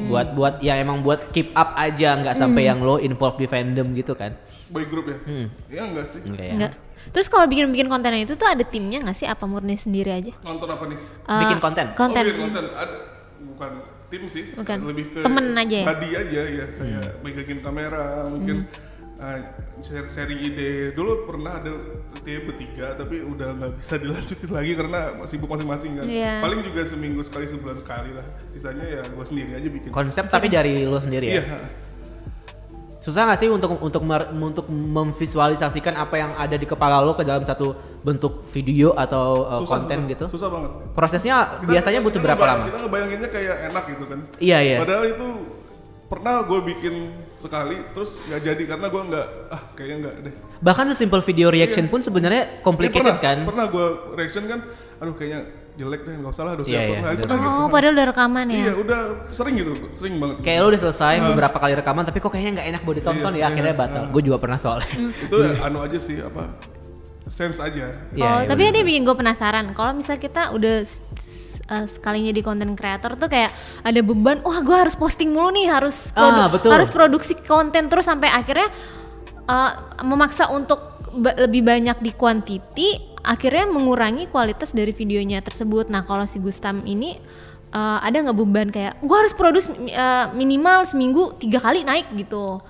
Buat ya emang buat keep up aja, nggak sampai yang lo involve di fandom gitu kan. Boy group ya? Iya enggak sih. Enggak. Terus kalau bikin konten itu tuh ada timnya nggak sih? Apa murni sendiri aja? Nonton apa nih? Bikin konten. Bikin konten. Bukan tim sih, lebih ke temen aja ya? Buddy aja ya, kayak megangin kamera, mungkin sharing ide. Dulu pernah ada tim bertiga tapi udah nggak bisa dilanjutin lagi karena sibuk masing-masing kan. Paling juga seminggu sekali, sebulan sekali lah. Sisanya ya gue sendiri aja bikin. Konsep tapi dari lo sendiri ya? Iya. Susah nggak sih untuk memvisualisasikan apa yang ada di kepala lo ke dalam satu bentuk video atau konten gitu? Susah banget. Prosesnya biasanya butuh berapa lama? Kita ngebayanginnya kayak enak gitu kan. Iya. Padahal itu pernah gue bikin sekali terus nggak jadi karena gue kayaknya nggak deh. Bahkan simple video reaction pun sebenarnya complicated kan? Pernah gue reaction kan, aduh kayaknya jelek deh, nggak usah lah, harus padahal udah rekaman ya? Iya, udah sering banget. Kayak lo udah selesai beberapa kali rekaman, tapi kok kayaknya nggak enak buat ditonton ya, akhirnya batal. Gue juga pernah soalnya. Itu aja sih, sense aja. Tapi ada yang bikin gue penasaran, kalau misal kita udah sekalinya di content creator tuh kayak ada beban, wah gue harus posting mulu nih, harus produksi konten terus sampai akhirnya memaksa untuk lebih banyak di quantity, akhirnya mengurangi kualitas dari videonya tersebut. Nah kalau si Gustam ini ada nggak beban kayak gue harus produce minimal seminggu 3 kali naik gitu?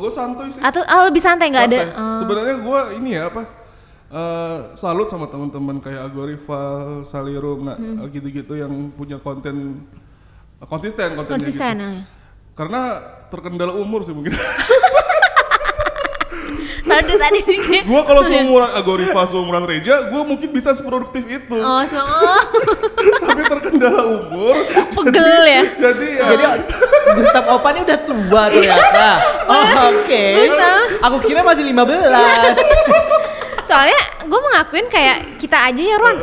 Gue santuy sih. Atau lebih santai nggak ada? Sebenarnya gue ini ya salut sama teman-teman kayak Agorival, Salirum, gitu-gitu yang punya konten konsisten kontennya gitu. Karena terkendala umur sih mungkin. Soalnya tadi gue kalau seumuran Agorifa, seumuran Reja, gue mungkin bisa seproduktif itu. Tapi terkendala umur. Pegel ya. Jadi Gustaf Opa ini udah tua ternyata. Oke. Aku kira masih 15. Soalnya gue mengakuin kayak kita aja ya Ron,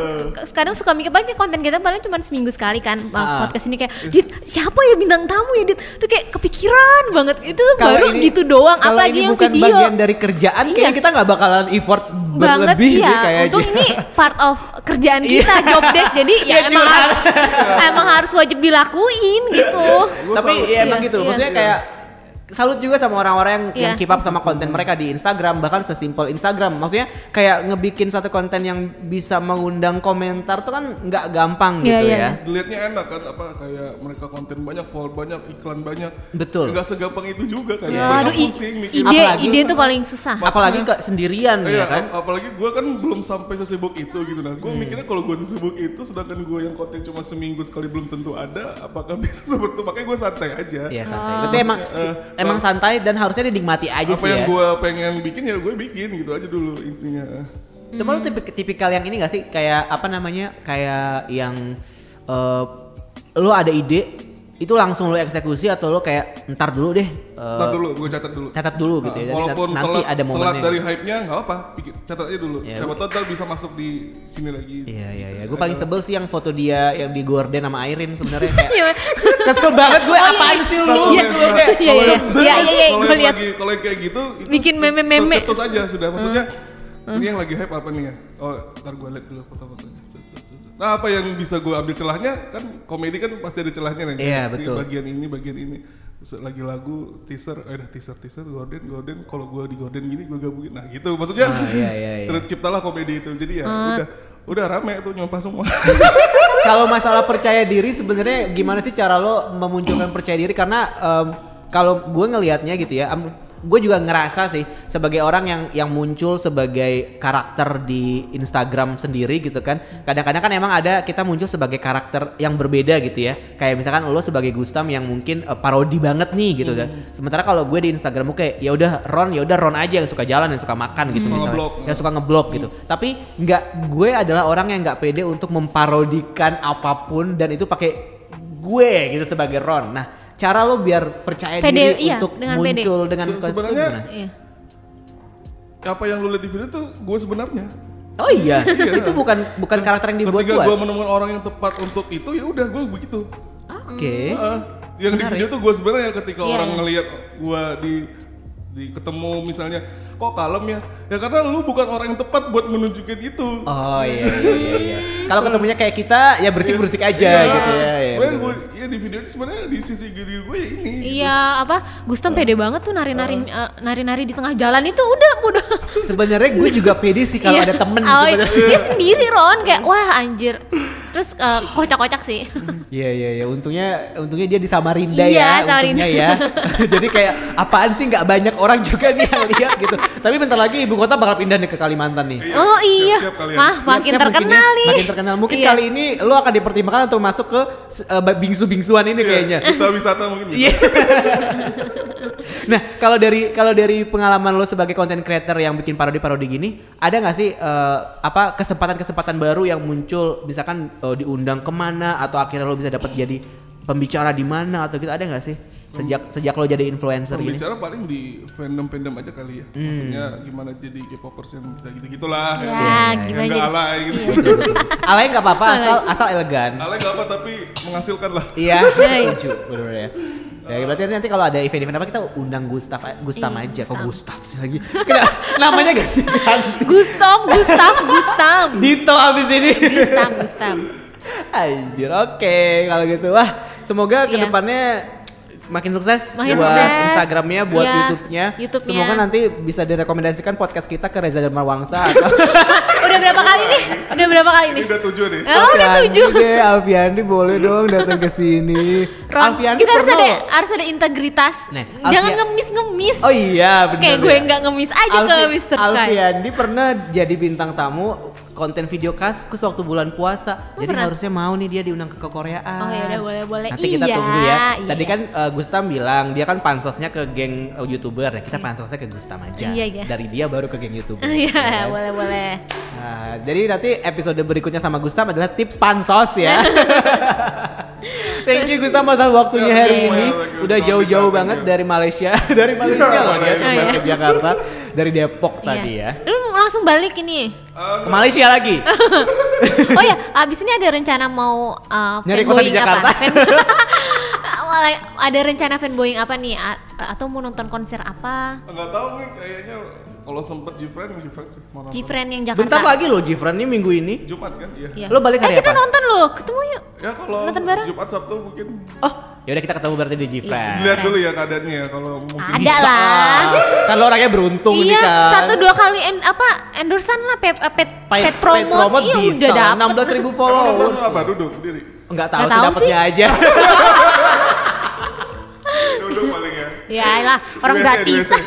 sekarang suka mikir banget konten kita paling cuma seminggu sekali kan podcast ini kayak, Dit siapa ya bintang tamu ya Dit, tuh kayak kepikiran banget itu tuh baru ini, gitu doang, apalagi yang video. Kalau ini bukan bagian dari kerjaan, kayaknya kita nggak bakalan effort berlebih iya. Sih kayaknya. Untung ini part of kerjaan kita, job desk, jadi ya emang harus wajib dilakuin gitu. Tapi ya emang gitu, maksudnya kayak salut juga sama orang-orang yang keep up sama konten mereka di Instagram, bahkan sesimpel Instagram. Maksudnya kayak ngebikin satu konten yang bisa mengundang komentar tuh kan nggak gampang gitu ya. Dilihatnya enak kan, apa kayak mereka konten banyak, follow banyak, iklan banyak. Betul. Nggak segampang itu juga kan. Aduh, pusing mikirin. Ide tuh paling susah. Apalagi sendirian ya kan. Apalagi gue kan belum sampai sesibuk itu gitu. Nah, gue mikirnya kalau gue sesibuk itu, sedangkan gue yang konten cuma seminggu sekali belum tentu ada, apakah bisa seperti itu? Makanya gue santai aja. Iya santai. Berarti emang santai dan harusnya dinikmati aja apa sih ya. Apa yang gue pengen bikin ya gue bikin gitu aja dulu intinya. Cuma lu tipikal yang ini gak sih, kayak apa namanya, kayak yang lu ada ide itu langsung lu eksekusi, atau lu kayak ntar dulu deh. Ntar dulu, gue catat dulu gitu ya. Walaupun nanti ada momennya. Telat dari hype-nya nggak apa, catat aja dulu. Ya, siapa tahu ntar bisa masuk di sini lagi. Iya. Gue paling sebel sih yang foto dia yang di Gordon sama Irene sebenarnya kayak kesel banget gue, apaan sih lu gitu loh kayak. Iya, gue lihat. Kalau kayak gitu bikin meme-meme. Terus aja sudah, maksudnya ini yang lagi hype apa nih ya? Oh, ntar gue lihat dulu foto-fotonya. Nah, apa yang bisa gue ambil celahnya, kan komedi kan pasti ada celahnya nih. Iya, betul. Bagian ini. Terus lagi lagu, teaser, Gordon, kalau gue di Gordon gini gue gabungin. Nah gitu, maksudnya terciptalah komedi itu. Jadi ya udah rame tuh, nyompah semua. Kalau masalah percaya diri sebenarnya gimana sih cara lo memunculkan percaya diri? Karena kalau gue ngelihatnya gitu ya, gue juga ngerasa sih sebagai orang yang muncul sebagai karakter di Instagram sendiri gitu kan. Kadang-kadang kan emang ada kita muncul sebagai karakter yang berbeda gitu ya. Kayak misalkan lo sebagai Gustam yang mungkin parodi banget nih gitu kan. Sementara kalau gue di Instagram gue kayak ya udah Ron aja yang suka jalan, yang suka makan gitu misalnya. Yang suka ngeblog gitu. Tapi gue adalah orang yang nggak pede untuk memparodikan apapun dan itu pakai gue gitu sebagai Ron. Nah, cara lo biar percaya diri untuk muncul dengan sebenarnya apa yang lo lihat di video tuh gue sebenarnya. Oh iya, itu bukan karakter yang dibuat. Ketika gue menemukan orang yang tepat untuk itu, ya udah gue begitu. Oke. Yang di video tuh gue sebenarnya ketika orang ngelihat gue di ketemu misalnya, kok kalem ya karena lu bukan orang yang tepat buat menunjukin itu. Oh iya. Kalau ketemunya kayak kita ya bersih aja gitu ya. Gue di video ini sebenarnya di sisi diri gue ya ini. Iya gitu. Gustam pede banget tuh nari-nari di tengah jalan itu udah. Sebenarnya gue juga pede sih kalau ada temen sebenarnya. Dia sendiri Ron kayak wah anjir. Terus kocak-kocak sih. Iya. Untungnya dia di Samarinda Samarinda. Ya. Jadi kayak apaan sih, nggak banyak orang juga nih yang lihat gitu. Tapi bentar lagi ibu kota bakal pindah nih ke Kalimantan nih. Oh iya. Makin terkenal nih. Makin terkenal. Mungkin kali ini lo akan dipertimbangkan untuk masuk ke bingsu-bingsuan ini kayaknya. Wisata mungkin. Iya. Nah, kalau dari pengalaman lo sebagai content creator yang bikin parodi gini, ada nggak sih kesempatan baru yang muncul, misalkan diundang kemana atau akhirnya lo bisa dapat jadi pembicara di mana atau gitu, ada nggak sih sejak lo jadi influencer gini? Pembicara paling di fandom aja kali ya. Maksudnya gimana jadi K-popers yang bisa gitu-gitulah. Ya, gimana yang nggak alay gitu. Alay nggak apa-apa, asal elegan. Alay nggak apa tapi menghasilkan lah. Iya, setuju benar ya. Ya berarti nanti kalau ada event apa kita undang Gustam aja. Kok Gustaf sih lagi? Namanya ganti-ganti. Gustam. Dito abis ini. Gustam. Anjir, oke kalau gitu. Wah, semoga kedepannya makin sukses buat Instagramnya, buat YouTube-nya. Semoga nanti bisa direkomendasikan podcast kita ke Reza Darmawangsa atau Udah berapa kali nih? Ini udah 7 nih. Udah 7. Alfiandi boleh dong datang ke sini. Alfiandi kita harus ada integritas. Jangan ngemis. Oh iya, benar. Kayak gue enggak ngemis aja ke Mr. Sky. Alfiandi pernah jadi bintang tamu konten video Kaskus waktu bulan puasa. Jadi harusnya mau nih dia diundang ke Koreaan. Oh ya udah boleh. Nanti kita tunggu ya. Tadi kan Gustam bilang dia kan pansosnya ke geng YouTuber ya. Kita pansosnya ke Gustam aja. Iya. Dari dia baru ke geng YouTuber. Iya, boleh. Nah, jadi nanti episode berikutnya sama Gustam adalah tips pansos ya. Thank you Gustam atas waktunya hari ini. Udah jauh-jauh banget dari Malaysia. Dari Malaysia loh dia ke Jakarta. Dari Depok tadi ya. Lu langsung balik ini? Ke Malaysia lagi. Oh ya, abis ini ada rencana mau nyari kosan di Jakarta. Ada rencana fanboying apa nih? Atau mau nonton konser apa? Enggak tahu nih, kayaknya kalau sempet Gfriend sih. Gfriend yang Jakarta. Bentar lagi loh Gfriend nih minggu ini. Jumat kan? Iya. Lo balik hari kita apa? nonton loh, ketemu yuk. Ya kalau nonton bareng. Jumat Sabtu mungkin. Oh, yaudah kita ketemu berarti di Gfriend. Dilihat dulu ya keadaannya ya kalau mungkin. Ada lah. Kan lo orangnya beruntung nih Iya, kan. 1-2 kali endorsan lah pet promote. Iya bisa, udah dapet. 16.000 followers. Apa duduk sendiri? Enggak tahu Nggak sih tahu dapetnya aja. Duduk paling ya. Ya lah, orang gratisan.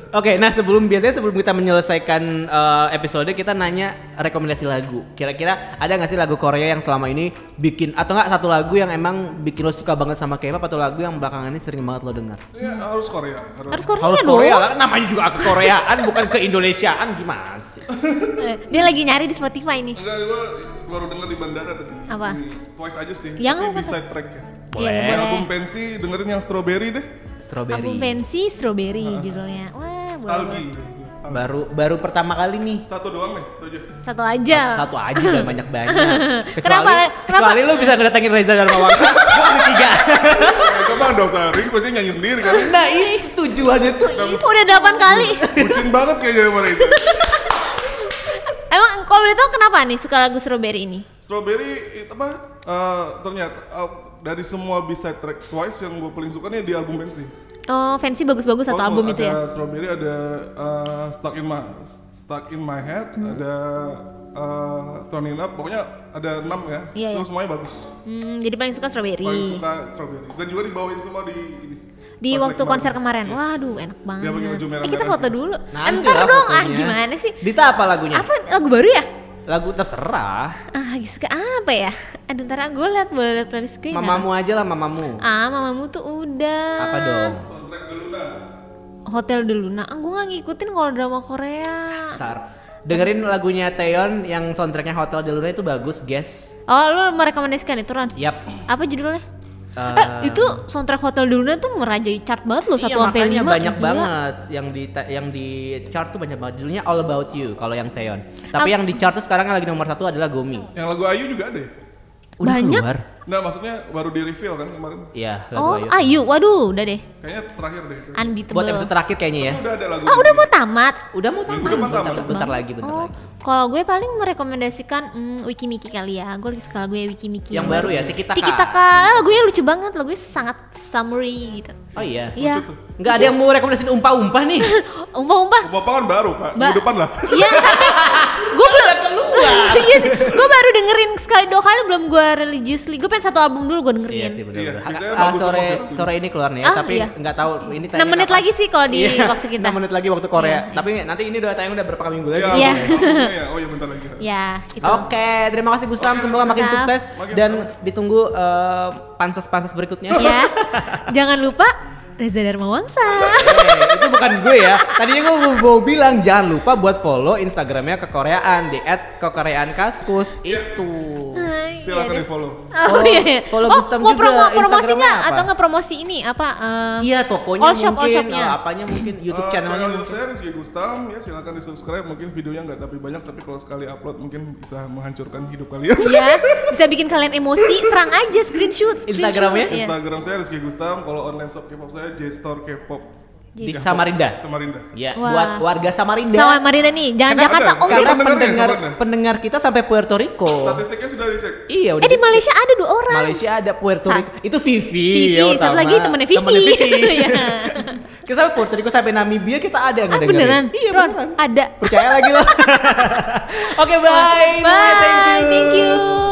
Oke, nah sebelum kita menyelesaikan episode, kita nanya rekomendasi lagu. Kira-kira ada nggak sih lagu Korea yang selama ini bikin, atau nggak satu lagu yang emang bikin lo suka banget sama K-pop, atau lagu yang belakangan ini sering banget lo dengar? Ya harus Korea. Harus Korea Harus dong. Korea lah, namanya juga ke Koreaan bukan ke Indonesiaan, gimana sih? Dia lagi nyari di Spotify nih. Enggak, gue baru denger di bandara tadi. Apa? Twice aja sih. Yang tapi apa? B-side track ya. Boleh. Iya, boleh. Album pensi dengerin yang Strawberry deh. Strawberry. Album pensi Strawberry judulnya. Wah, boleh. Talgi. Baru pertama kali nih. Satu doang nih, itu aja. Satu aja. Satu aja dan banyak-banyak. Kenapa? Kecuali lu bisa ngedatengin Reza dan Mawangsa. Gua ada 3. Coba dong sehari, gue nyanyi sendiri kan. Nah itu tujuannya tuh itu. Udah 8 kali. Bucin banget kayaknya sama Reza. Emang kalau boleh tahu kenapa nih suka lagu Strawberry ini? Strawberry itu apa? Ternyata dari semua B-side track Twice yang gue paling suka nih di album pensi. Oh, fancy bagus-bagus satu album itu ya? Ada Strawberry, ada Stuck in My Head, ada Turn It Up, pokoknya ada 6 ya. Iya, Itu iya. semuanya bagus. Jadi paling suka Strawberry. Paling suka Strawberry. Dan juga dibawain semua di Di pas waktu lagi konser kemarin. Waduh, enak banget. Dia pakai baju merah-merah. Kita foto dulu. Nanti Entar lah dong. fotonya. Gimana sih? Dita apa lagunya? Apa lagu baru ya? Lagu terserah. Lagi suka apa ya? Ada ntar gue liat, boleh liat playlist gue. Mamamu aja lah, mamamu. Mamamu tuh udah. Apa dong? soundtrack The Luna. Hotel de Luna. Gue gak ngikutin kalau drama Korea. Sar. Dengerin lagunya Taeyeon yang soundtracknya Hotel de Luna itu bagus, guys. Oh, lu merekomendasikan itu, Ron? Yap. Apa judulnya? Itu soundtrack Hotel de Luna tuh merajai chart banget loh, 1 Iya, sampai 5. makanya banyak banget yang di chart tuh banyak banget. Judulnya All About You kalau yang Taeyeon. Tapi yang di chart tuh sekarang yang lagi nomor 1 adalah Gomi. Yang lagu Ayu juga ada ya? Udah Banyak? keluar. Nah maksudnya baru di reveal kan kemarin. Iya, lagu Oh, Ayu. Ayu. Waduh, udah deh. Kayaknya terakhir deh itu. Unbeatable. Buat episode terakhir kayaknya ya. Udah ada lagu. Udah mau tamat. Udah mau tamat. Udah mau tamat. Bentar lagi. Kalau gue paling merekomendasikan Wiki Miki kali ya. Gue lagi suka lagu Wiki Miki. Yang baru ya, Tiki Taka. Tiki Taka. Lagunya lucu banget. Lagunya sangat summery gitu. Oh iya. Iya. Nggak ada yang mau rekomendasiin umpa-umpa nih. Umpah-umpah. Bapak kan baru pak, minggu depan lah. Iya, tapi gue Udah keluar. Iya sih. Gue baru dengerin sekali 2 kali, belum gue religiously. Gue pengen 1 album dulu gue dengerin. Iya sih benar-benar. Iya, biasanya bagus semua sih. Sore ini keluar nih ya, tapi iya. nggak tahu ini 6 menit lagi sih kalau di Iya, waktu kita. 6 menit lagi waktu Korea. Iya. Tapi nanti ini udah tayang udah berapa minggu lagi. Iya. Oh iya bentar lagi. Ya, itu. Oke, terima kasih Gustam. Oke, Semoga makin Siap. sukses Makin dan ditunggu pansos-pansos berikutnya. Ya. Jangan lupa Reza Dharma Wangsa. Itu bukan gue ya. Tadinya gue mau bilang jangan lupa buat follow Instagramnya Kekoreaan di @kekoreaankaskus itu. Silakan di follow. Oh iya. follow Gustam mau juga. promosi Instagramnya nggak apa? Atau nggak promosi ini apa? Iya, tokonya all shop, mungkin, all shopnya. apanya mungkin YouTube channelnya Channel mungkin. saya Rizky Gustam ya, silakan di subscribe. Mungkin videonya nggak tapi banyak, tapi kalau sekali upload mungkin bisa menghancurkan hidup kalian. Iya, bisa bikin kalian emosi, serang aja screenshot. Instagramnya? Iya. Instagram saya Rizky Gustam, kalau online shop K-pop saya J-Store K-pop Di Samarinda. Samarinda. Ya, Wah. buat warga Samarinda. Sama Marina nih, jangan Karena Jakarta. ada. Oh, Karena iya. Karena Samarinda. pendengar kita sampai Puerto Rico. Statistiknya sudah dicek. Iya, udah. Di Malaysia ada 2 orang. Malaysia ada, Puerto Rico. Itu Vivi. Vivi, ya, satu utama. lagi temennya Vivi. Iya. Kita sampai Puerto Rico sampai Namibia kita ada yang ngedengerin. Beneran? Iya, Ron, beneran. ada. Percaya lagi loh. Oke, bye. Bye. Thank you. Thank you.